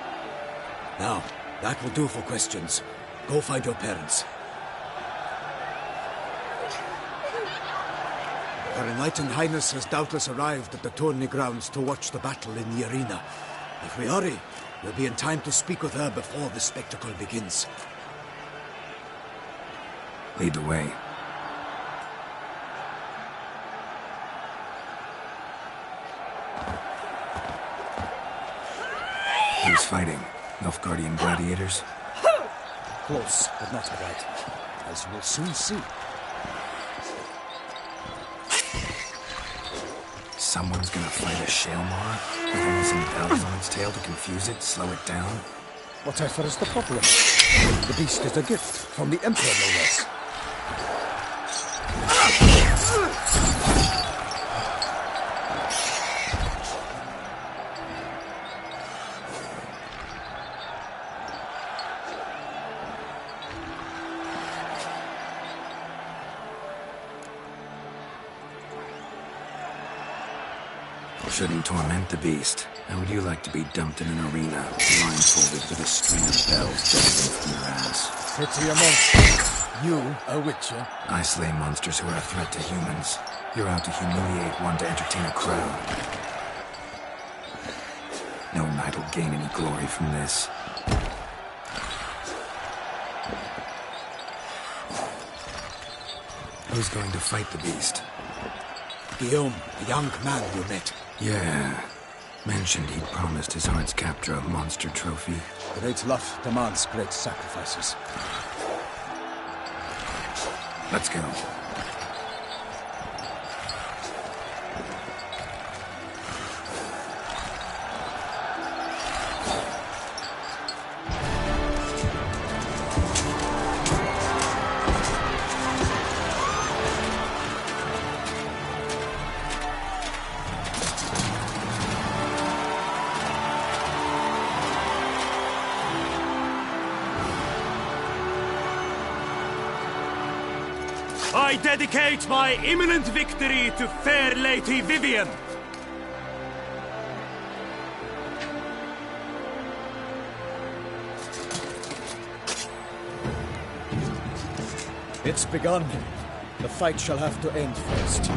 Now, that will do for questions. Go find your parents. Her Enlightened Highness has doubtless arrived at the tourney grounds to watch the battle in the arena. If we hurry, we'll be in time to speak with her before the spectacle begins. Lead the way. Who's fighting? Nilfgaardian gladiators? Close, but not quite. As we'll soon see. Someone's gonna fight a Shaelmar with only some bells on its tail to confuse it, slow it down? Whatever is the problem? The beast is a gift from the Emperor, no less. Shouldn't torment the beast. How would you like to be dumped in an arena, blindfolded with a string of bells dangling from your ass? Pity a monster. You, a witcher? I slay monsters who are a threat to humans. You're out to humiliate one to entertain a crowd. No knight will gain any glory from this. Who's going to fight the beast? Guillaume, the young man you met. Yeah. Mentioned he'd promised his heart's captor a monster trophy. Great love demands great sacrifices. Let's go. I dedicate my imminent victory to fair Lady Vivian. It's begun. The fight shall have to end first.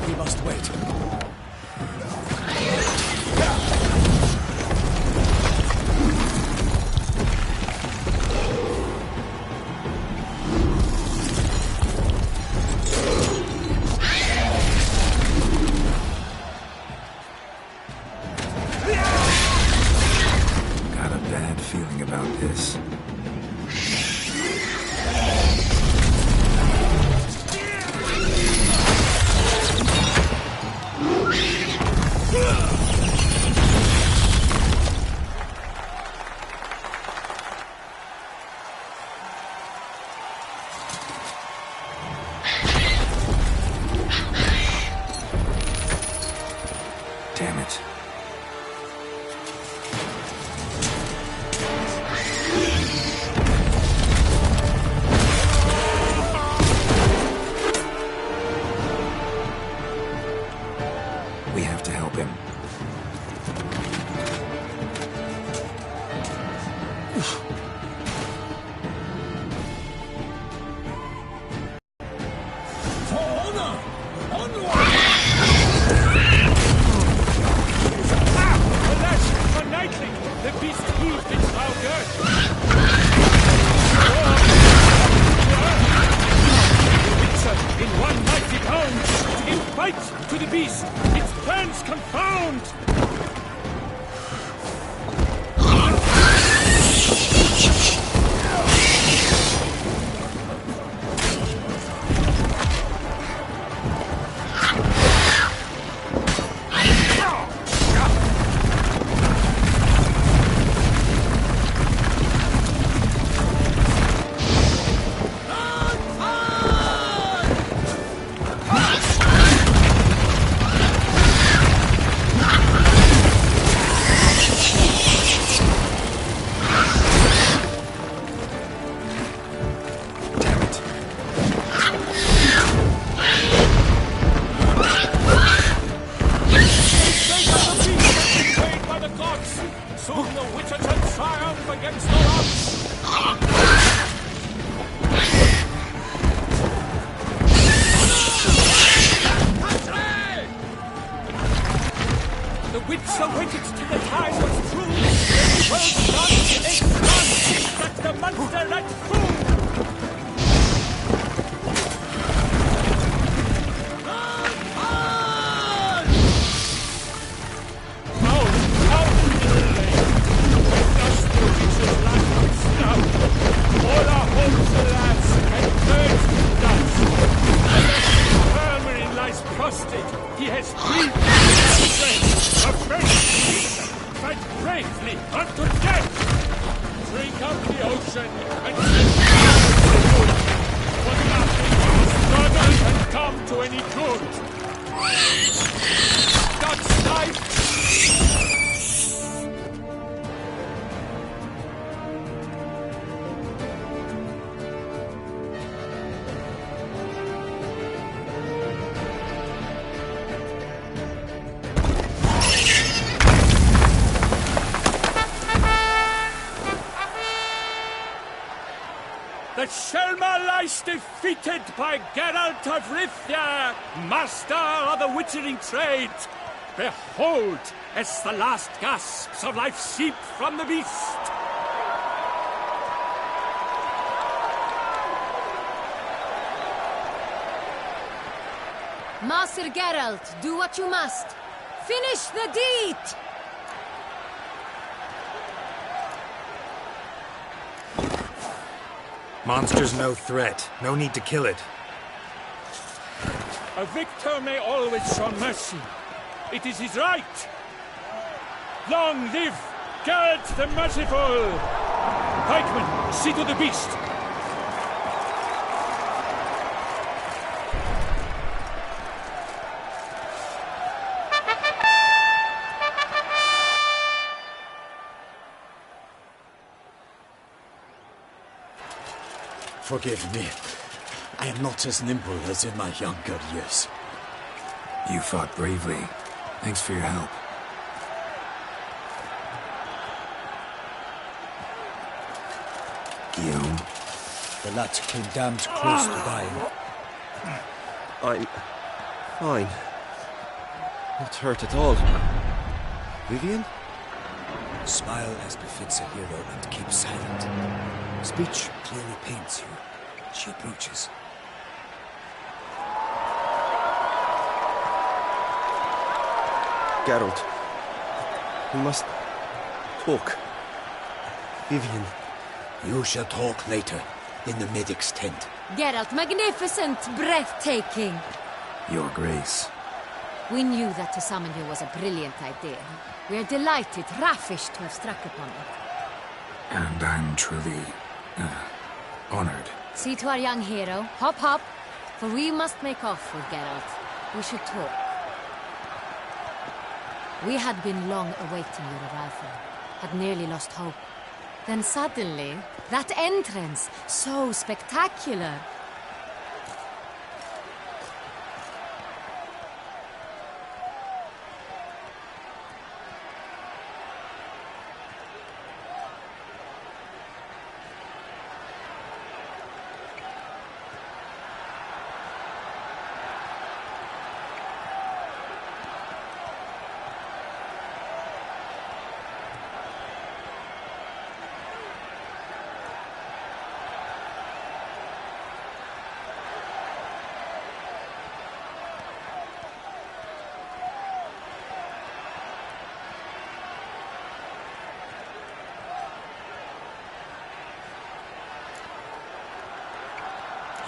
We must wait. Got a bad feeling about this. Damn it. We have to help him. For honor! Onward! Alas, for Nightling, the beast heaved its loud earth. In one mighty pound, in fight to the beast, its plans confound! Soon the witcher shall triumph against the odds! The wits awaited till the time was true. The world's done, it's done, that the monster let through! All has breathed their strength of mercy. Fight bravely unto death. Drink up the ocean and for nothing struggle can come to any good. God's life. The Shelma lies defeated by Geralt of Rivia, master of the witchering trade. Behold, as the last gasps of life seep from the beast. Master Geralt, do what you must. Finish the deed! Monster's no threat. No need to kill it. A victor may always show mercy. It is his right. Long live Geralt the Merciful! Pikemen, see to the beast. Forgive me. I am not as nimble as in my younger years. You fought bravely. Thanks for your help. Guillaume? The lad came damned close to dying. I'm fine. Not hurt at all. Vivian? Smile as befits a hero and keep silent. Speech clearly paints you. She approaches. Geralt, we must talk. Vivian. You shall talk later, in the medic's tent. Geralt, magnificent, breathtaking. Your Grace. We knew that to summon you was a brilliant idea. We are delighted, ravished to have struck upon it. And I'm truly honored. See to our young hero. Hop, hop. For we must make off with Geralt. We should talk. We had been long awaiting your arrival. Had nearly lost hope. Then suddenly, that entrance, so spectacular.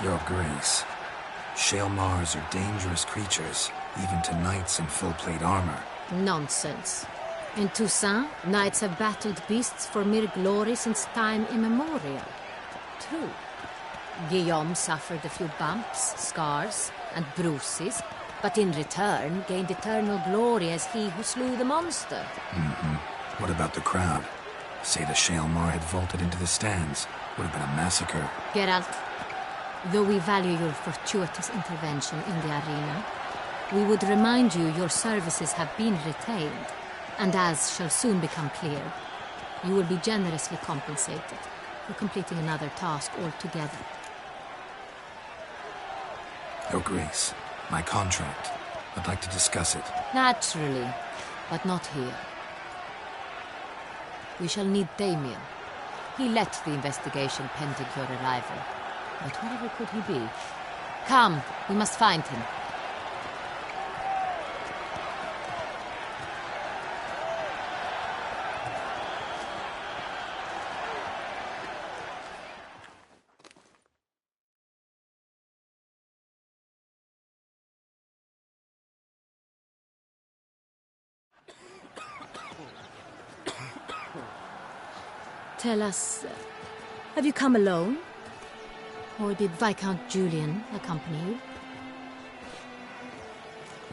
Your Grace. Shaelmars are dangerous creatures, even to knights in full-plate armor. Nonsense. In Toussaint, knights have battled beasts for mere glory since time immemorial. True. Guillaume suffered a few bumps, scars, and bruises, but in return gained eternal glory as he who slew the monster. Mm-hmm. What about the crowd? Say the Shaelmar had vaulted into the stands. Would have been a massacre. Geralt, though we value your fortuitous intervention in the arena, we would remind you your services have been retained, and as shall soon become clear, you will be generously compensated for completing another task altogether. Your Grace, my contract. I'd like to discuss it. Naturally, but not here. We shall need Damien. He led the investigation pending your arrival. But wherever could he be? Come, we must find him. Tell us, have you come alone? Or did Viscount Julian accompany you?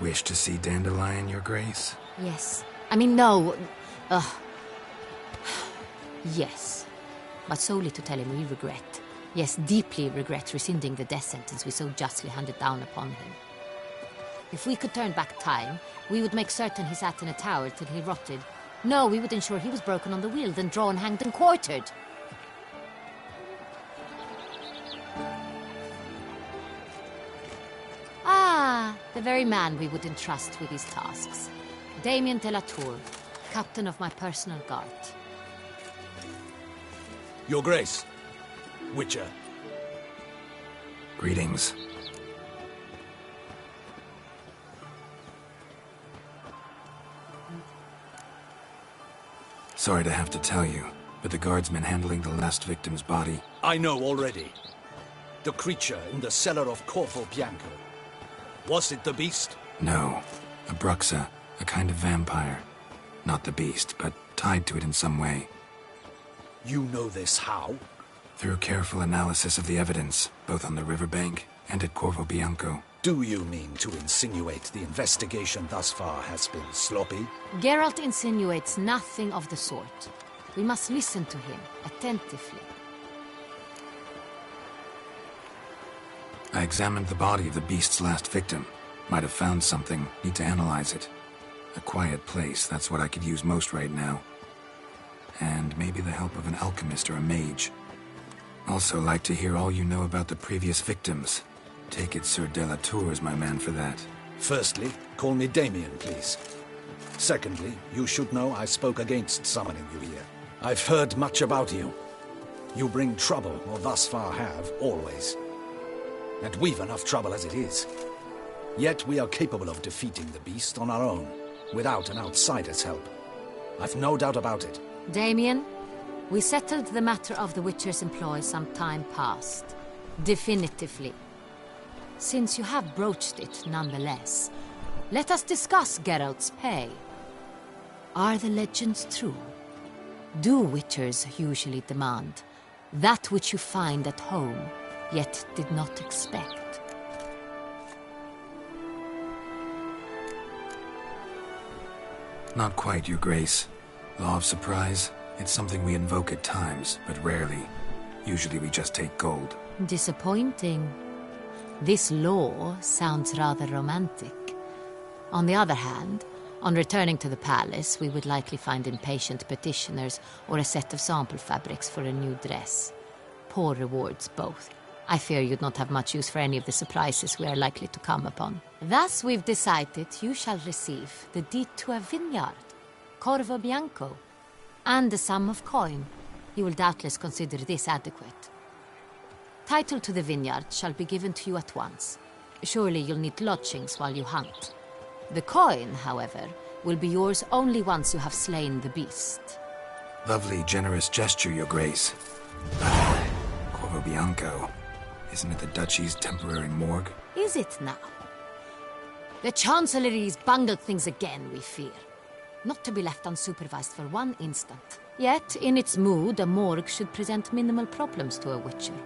Wish to see Dandelion, Your Grace? Yes. I mean, no. Yes. But solely to tell him we regret. Yes, deeply regret rescinding the death sentence we so justly handed down upon him. If we could turn back time, we would make certain he sat in a tower till he rotted. No, we would ensure he was broken on the wheel, then drawn, hanged, and quartered. Ah, the very man we would entrust with these tasks. Damien de la Tour, captain of my personal guard. Your Grace. Witcher. Greetings. Sorry to have to tell you, but the guardsman handling the last victim's body... I know already. The creature in the cellar of Corvo Bianco. Was it the beast? No. A bruxa, a kind of vampire. Not the beast, but tied to it in some way. You know this how? Through careful analysis of the evidence, both on the riverbank and at Corvo Bianco. Do you mean to insinuate the investigation thus far has been sloppy? Geralt insinuates nothing of the sort. We must listen to him attentively. I examined the body of the beast's last victim. Might have found something. Need to analyze it. A quiet place, that's what I could use most right now. And maybe the help of an alchemist or a mage. Also like to hear all you know about the previous victims. Take it Sir de la Tour is my man for that. Firstly, call me Damien, please. Secondly, you should know I spoke against summoning you here. I've heard much about you. You bring trouble, or thus far have, always. And we've enough trouble as it is. Yet we are capable of defeating the beast on our own, without an outsider's help. I've no doubt about it. Damien, we settled the matter of the Witcher's employ some time past. Definitively. Since you have broached it nonetheless, let us discuss Geralt's pay. Are the legends true? Do Witchers usually demand that which you find at home, yet did not expect? Not quite, Your Grace. Law of surprise, it's something we invoke at times, but rarely. Usually we just take gold. Disappointing. This law sounds rather romantic. On the other hand, on returning to the palace, we would likely find impatient petitioners or a set of sample fabrics for a new dress. Poor rewards, both. I fear you'd not have much use for any of the surprises we are likely to come upon. Thus, we've decided you shall receive the deed to a vineyard, Corvo Bianco, and a sum of coin. You will doubtless consider this adequate. Title to the vineyard shall be given to you at once. Surely you'll need lodgings while you hunt. The coin, however, will be yours only once you have slain the beast. Lovely, generous gesture, Your Grace. Corvo Bianco. Isn't it the Duchy's temporary morgue? Is it now? The Chancellery's bungled things again, we fear. Not to be left unsupervised for one instant. Yet, in its mood, a morgue should present minimal problems to a Witcher.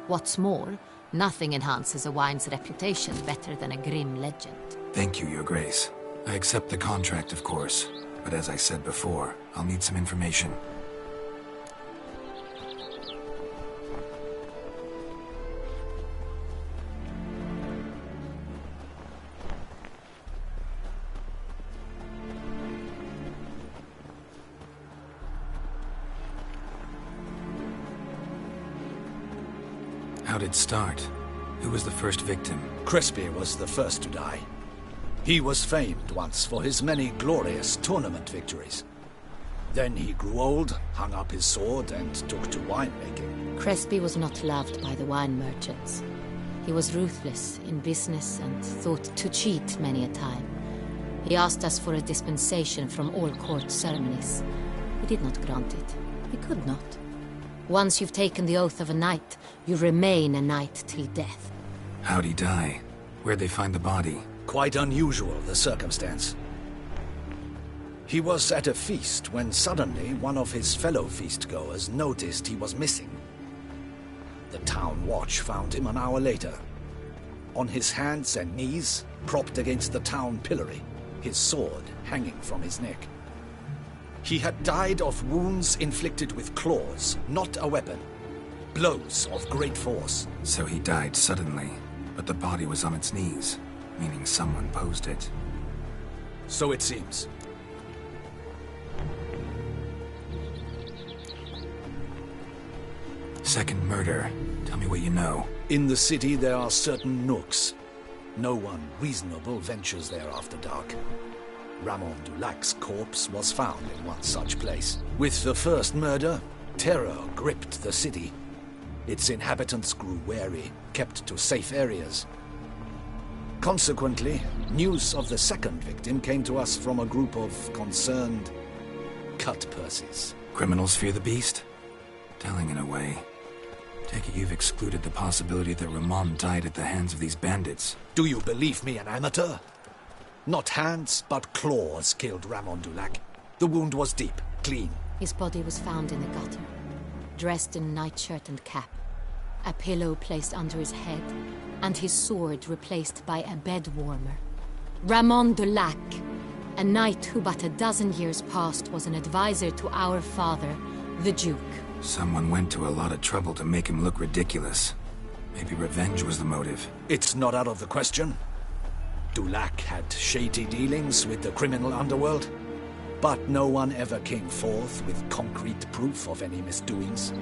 What's more, nothing enhances a wine's reputation better than a grim legend. Thank you, Your Grace. I accept the contract, of course. But as I said before, I'll need some information. How'd it start? Who was the first victim? Crespi was the first to die. He was famed once for his many glorious tournament victories. Then he grew old, hung up his sword, and took to winemaking. Crespi was not loved by the wine merchants. He was ruthless in business and thought to cheat many a time. He asked us for a dispensation from all court ceremonies. We did not grant it. We could not. Once you've taken the oath of a knight, you remain a knight till death. How'd he die? Where'd they find the body? Quite unusual, the circumstance. He was at a feast when suddenly one of his fellow feastgoers noticed he was missing. The town watch found him an hour later, on his hands and knees, propped against the town pillory, his sword hanging from his neck. He had died of wounds inflicted with claws, not a weapon. Blows of great force. So he died suddenly, but the body was on its knees, meaning someone posed it. So it seems. Second murder. Tell me what you know. In the city there are certain nooks. No one reasonable ventures there after dark. Ramon Dulac's corpse was found in one such place. With the first murder, terror gripped the city. Its inhabitants grew wary, kept to safe areas. Consequently, news of the second victim came to us from a group of concerned cut-purses. Criminals fear the beast? Telling in a way. Take it you've excluded the possibility that Ramon died at the hands of these bandits. Do you believe me an amateur? Not hands, but claws killed Ramon Dulac. The wound was deep, clean. His body was found in the gutter, dressed in nightshirt and cap, a pillow placed under his head, and his sword replaced by a bed warmer. Ramon Dulac, a knight who but a dozen years past was an advisor to our father, the Duke. Someone went to a lot of trouble to make him look ridiculous. Maybe revenge was the motive. It's not out of the question. Dulac had shady dealings with the criminal underworld, but no one ever came forth with concrete proof of any misdoings.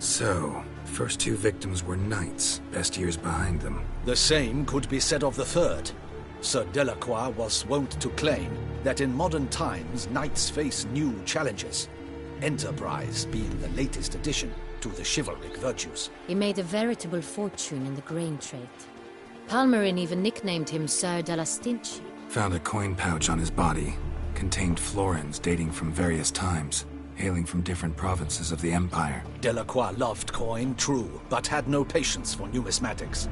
So, first two victims were knights, best years behind them. The same could be said of the third. Sir Delacroix was wont to claim that in modern times knights face new challenges, enterprise being the latest addition to the chivalric virtues. He made a veritable fortune in the grain trade. Palmerin even nicknamed him Sir de la Stinchi. Found a coin pouch on his body. Contained florins dating from various times, hailing from different provinces of the Empire. Delacroix loved coin, true, but had no patience for numismatics.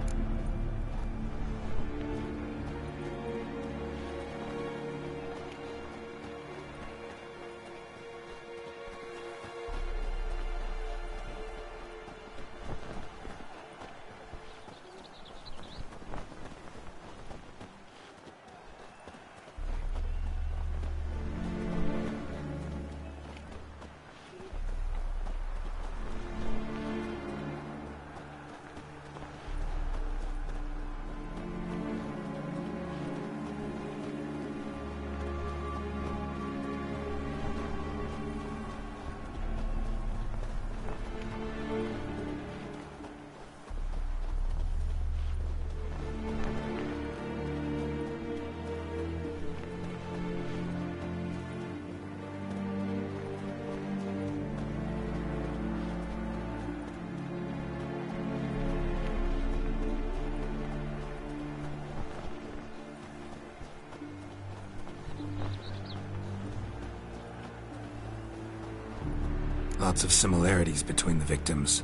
Lots of similarities between the victims.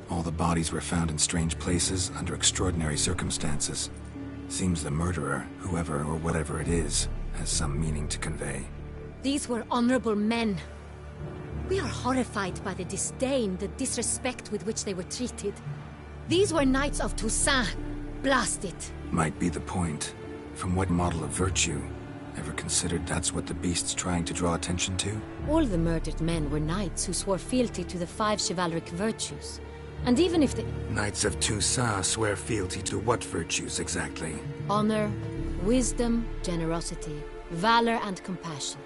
All the bodies were found in strange places under extraordinary circumstances. Seems the murderer, whoever or whatever it is, has some meaning to convey. These were honorable men. We are horrified by the disdain, the disrespect with which they were treated. These were knights of Toussaint. Blast it. Might be the point. From what model of virtue? Ever considered that's what the beast's trying to draw attention to? All the murdered men were knights who swore fealty to the 5 chivalric virtues. And even if the... Knights of Toussaint swear fealty to what virtues exactly? Honor, wisdom, generosity, valor and compassion.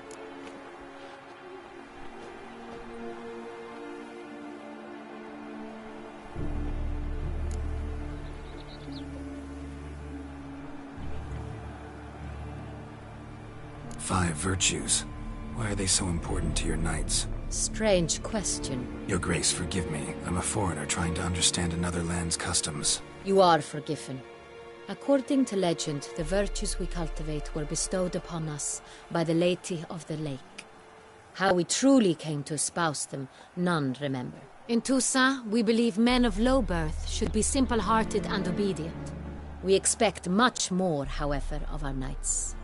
5 virtues. Why are they so important to your knights? Strange question. Your Grace, forgive me. I'm a foreigner trying to understand another land's customs. You are forgiven. According to legend, the virtues we cultivate were bestowed upon us by the Lady of the Lake. How we truly came to espouse them, none remember. In Toussaint, we believe men of low birth should be simple-hearted and obedient. We expect much more, however, of our knights.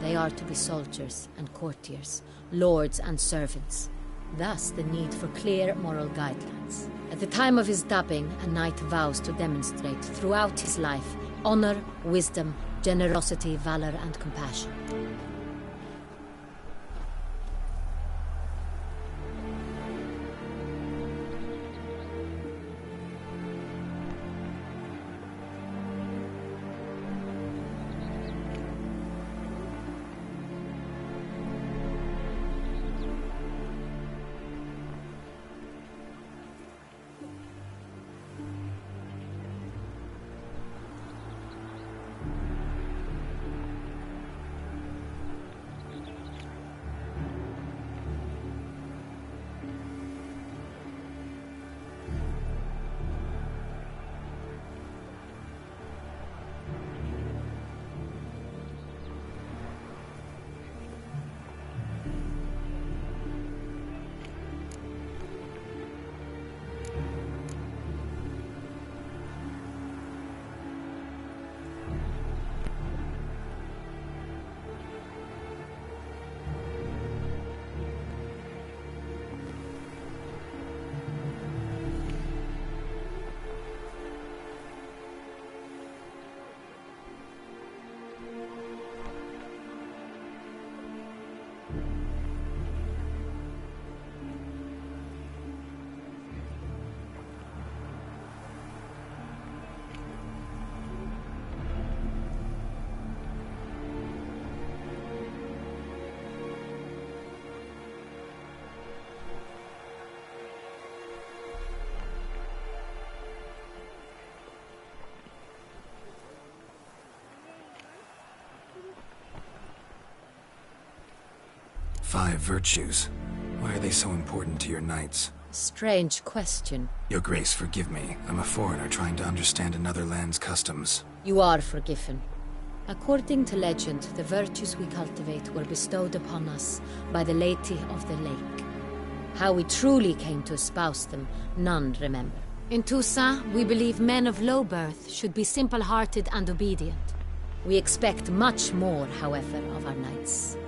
They are to be soldiers and courtiers, lords and servants. Thus, the need for clear moral guidelines. At the time of his dubbing, a knight vows to demonstrate throughout his life honor, wisdom, generosity, valor, and compassion. Five virtues. Why are they so important to your knights? Strange question. Your Grace, forgive me. I'm a foreigner trying to understand another land's customs. You are forgiven. According to legend, the virtues we cultivate were bestowed upon us by the Lady of the Lake. How we truly came to espouse them, none remember. In Toussaint, we believe men of low birth should be simple-hearted and obedient. We expect much more, however, of our knights.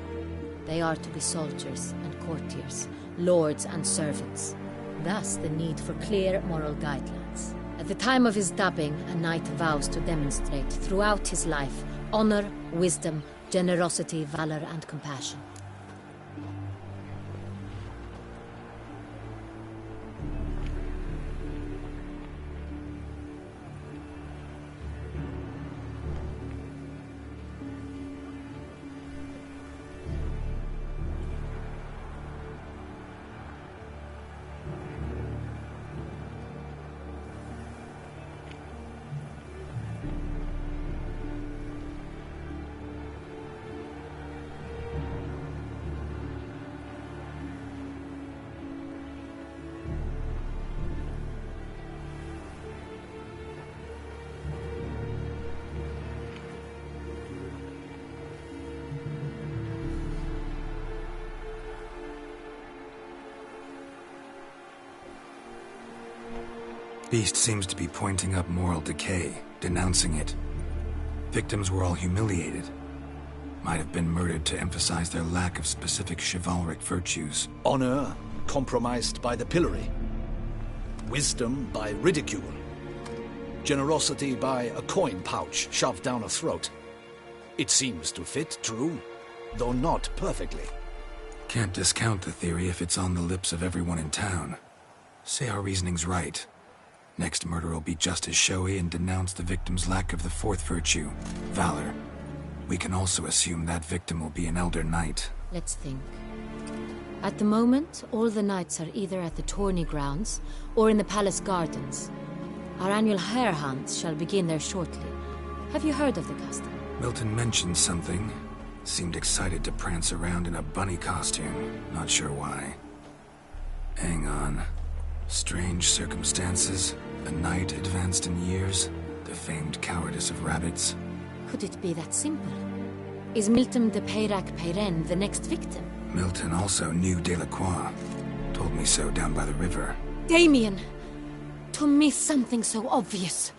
They are to be soldiers and courtiers, lords and servants. Thus, the need for clear moral guidelines. At the time of his dubbing, a knight vows to demonstrate throughout his life honor, wisdom, generosity, valor, and compassion. Beast seems to be pointing up moral decay, denouncing it. Victims were all humiliated. Might have been murdered to emphasize their lack of specific chivalric virtues. Honor compromised by the pillory. Wisdom by ridicule. Generosity by a coin pouch shoved down a throat. It seems to fit, true, though not perfectly. Can't discount the theory if it's on the lips of everyone in town. Say our reasoning's right. Next murder will be just as showy and denounce the victim's lack of the fourth virtue, valor. We can also assume that victim will be an elder knight. Let's think. At the moment, all the knights are either at the tourney grounds or in the palace gardens. Our annual hare hunts shall begin there shortly. Have you heard of the custom? Milton mentioned something. Seemed excited to prance around in a bunny costume. Not sure why. Hang on. Strange circumstances. A knight advanced in years. The famed cowardice of rabbits. Could it be that simple? Is Milton de Peyrac-Peyren the next victim? Milton also knew Delacroix. Told me so down by the river. Damien! To miss something so obvious.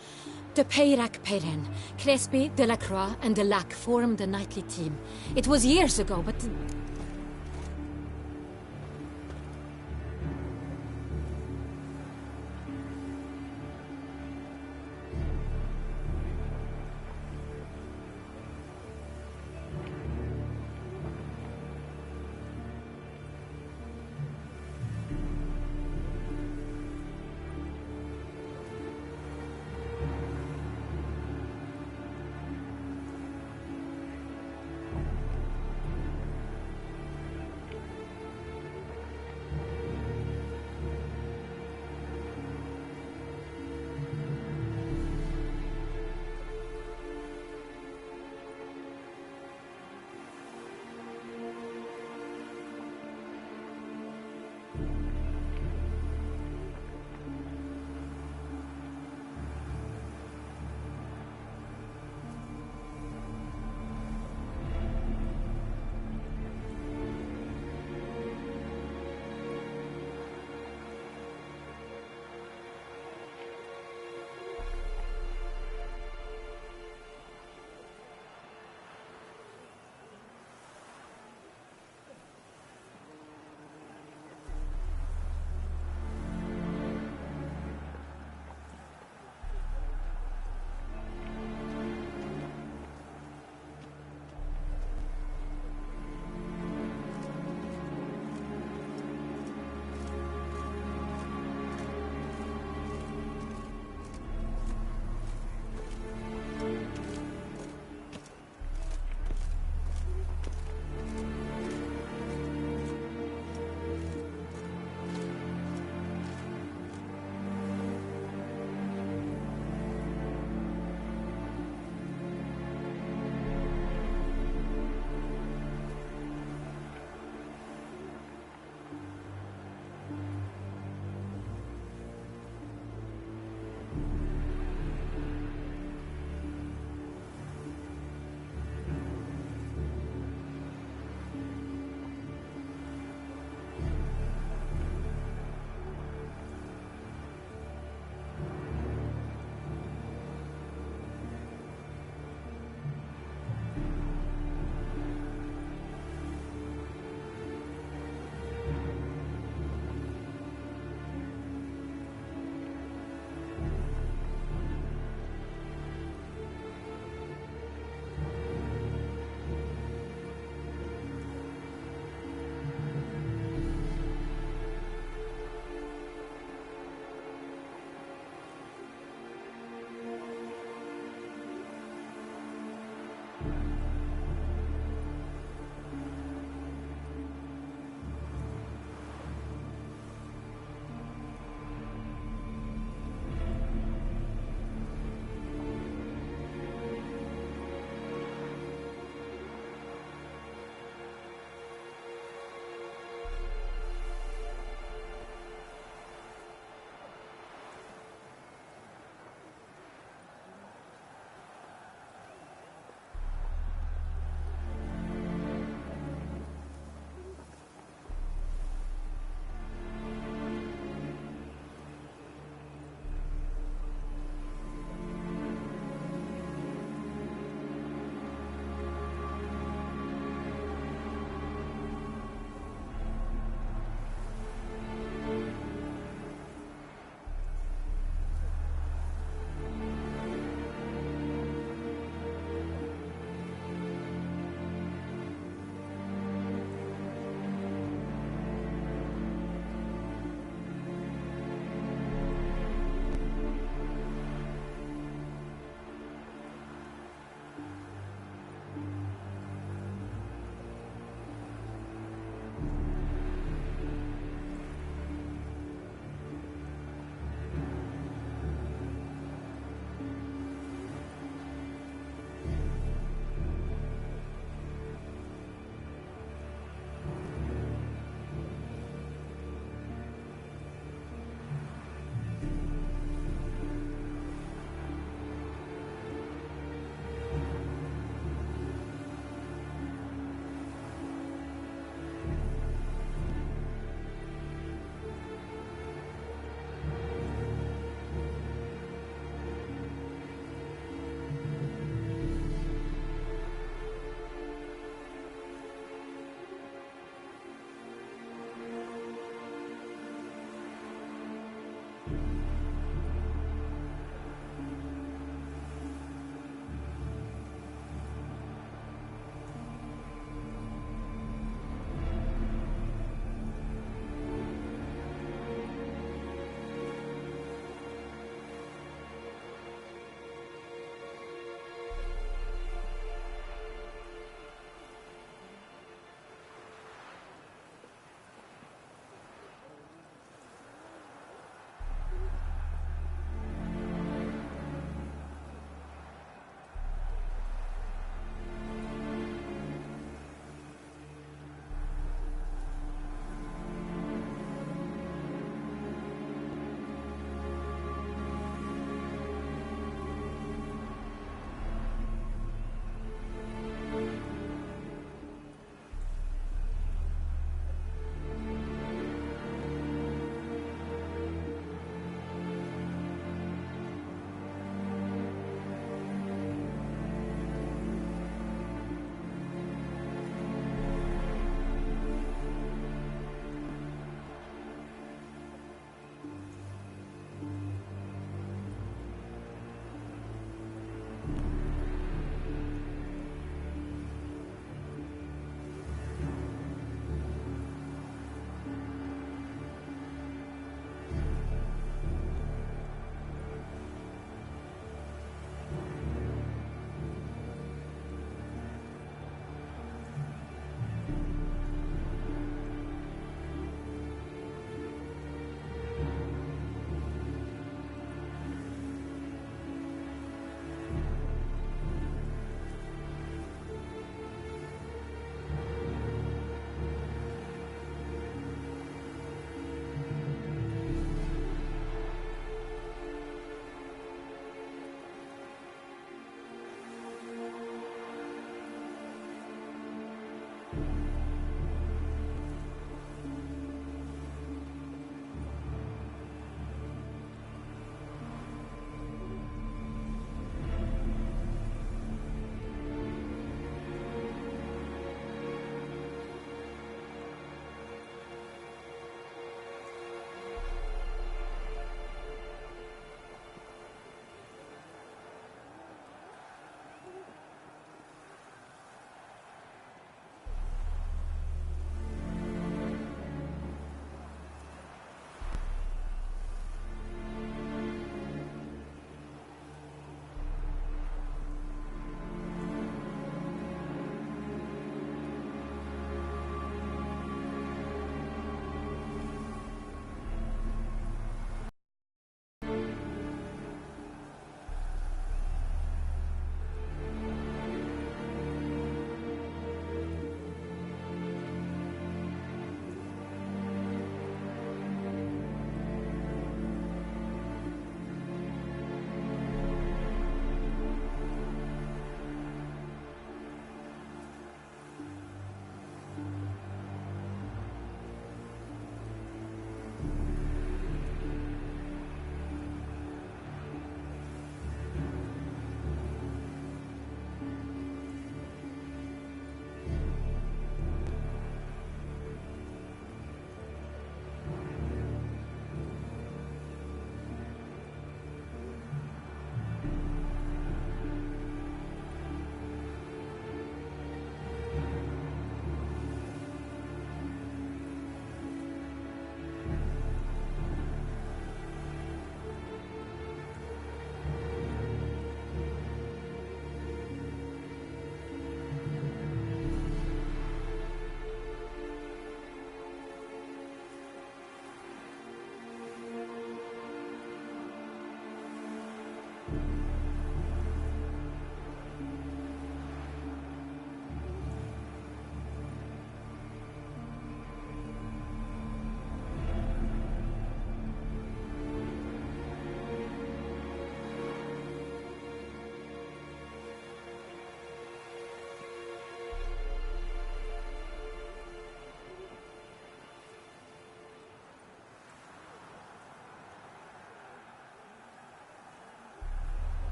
De Peyrac-Peyren, Crespi, Delacroix, and Delac formed a knightly team. It was years ago, but...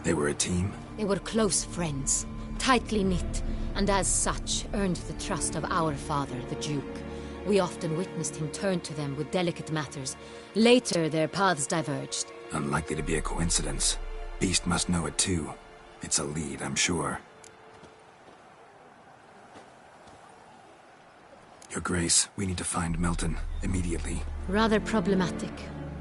They were a team? They were close friends, tightly knit, and as such earned the trust of our father, the Duke. We often witnessed him turn to them with delicate matters. Later, their paths diverged. Unlikely to be a coincidence. Beast must know it too. It's a lead, I'm sure. Your Grace, we need to find Milton, immediately. Rather problematic.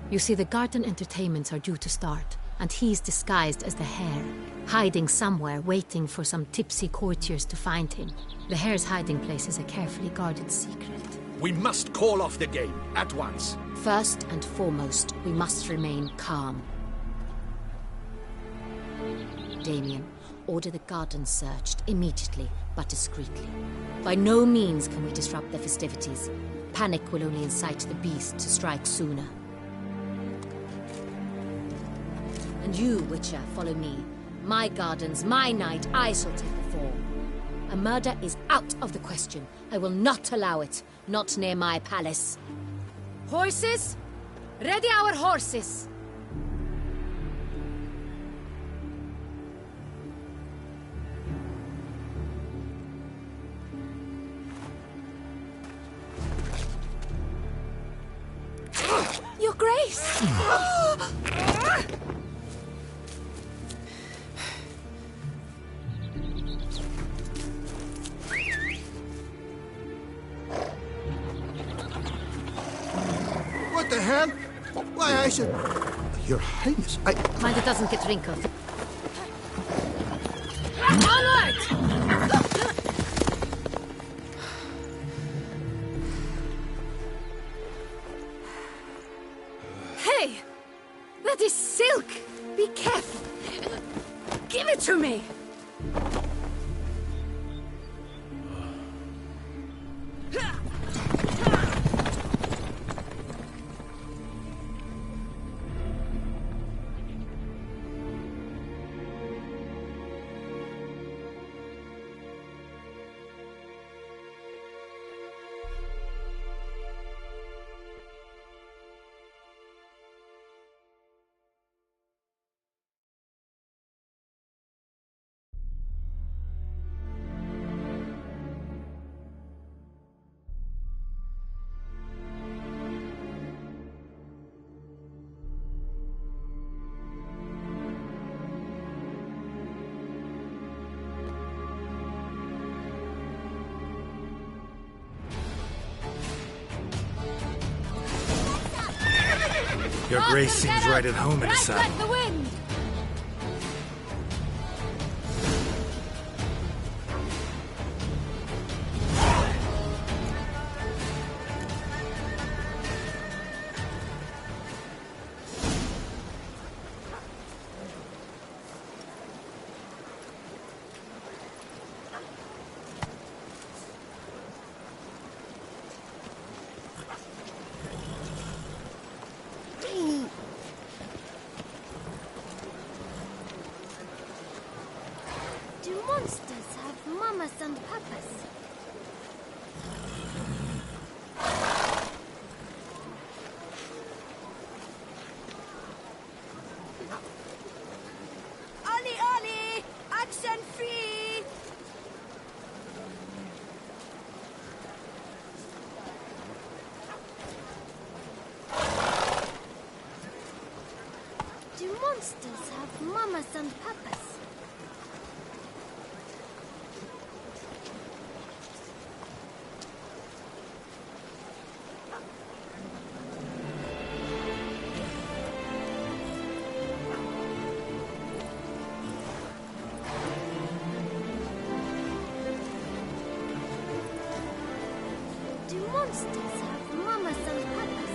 You see, the garden entertainments are due to start, and he's disguised as the Hare, hiding somewhere, waiting for some tipsy courtiers to find him. The Hare's hiding place is a carefully guarded secret. We must call off the game, at once. First and foremost, we must remain calm. Damien, order the garden searched immediately, but discreetly. By no means can we disrupt the festivities. Panic will only incite the beast to strike sooner. And you, Witcher, follow me. My gardens, my night, I shall take the fall. A murder is out of the question. I will not allow it. Not near my palace. Horses? Ready our horses! Your Grace! What the hell? Why, I should... Your Highness, I... Mind it doesn't get wrinkled. Onward! Hey! That is silk! Be careful! Give it to me! Your Grace seems right at home in the saddle. Like the wind! Do monsters have mamas and papas? Ollie, Ollie! Accent free! Do monsters have mamas and papas? Do monsters have mamas and papas?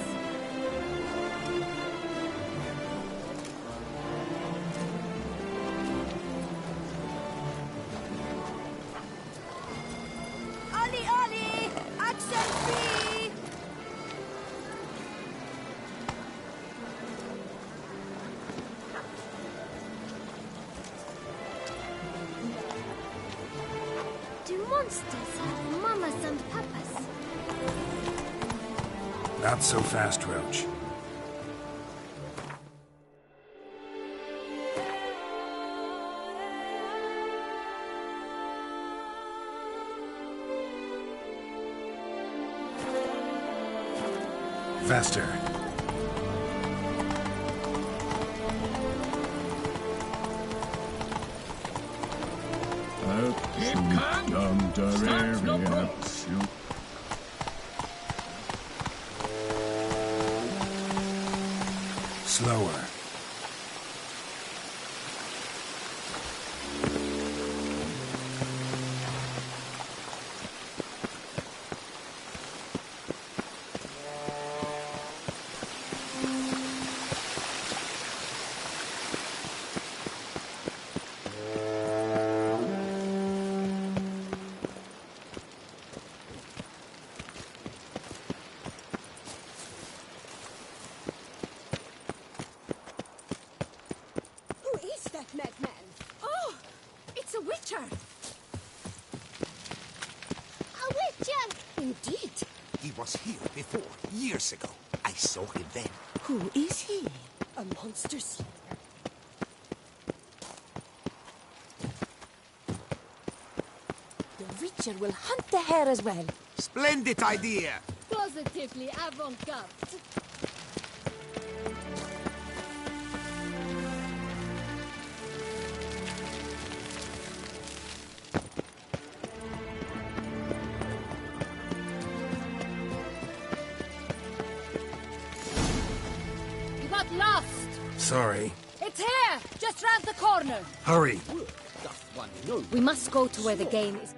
Ollie, Ollie! Accent free! Do monsters have mamas and papas? Not so fast, Roach. Faster. Slower. Years ago, I saw him then. Who is he? A monster seer? The Witcher will hunt the hare as well. Splendid idea! Positively avant-garde. Sorry. It's here! Just round the corner! Hurry! We must go to where the game is.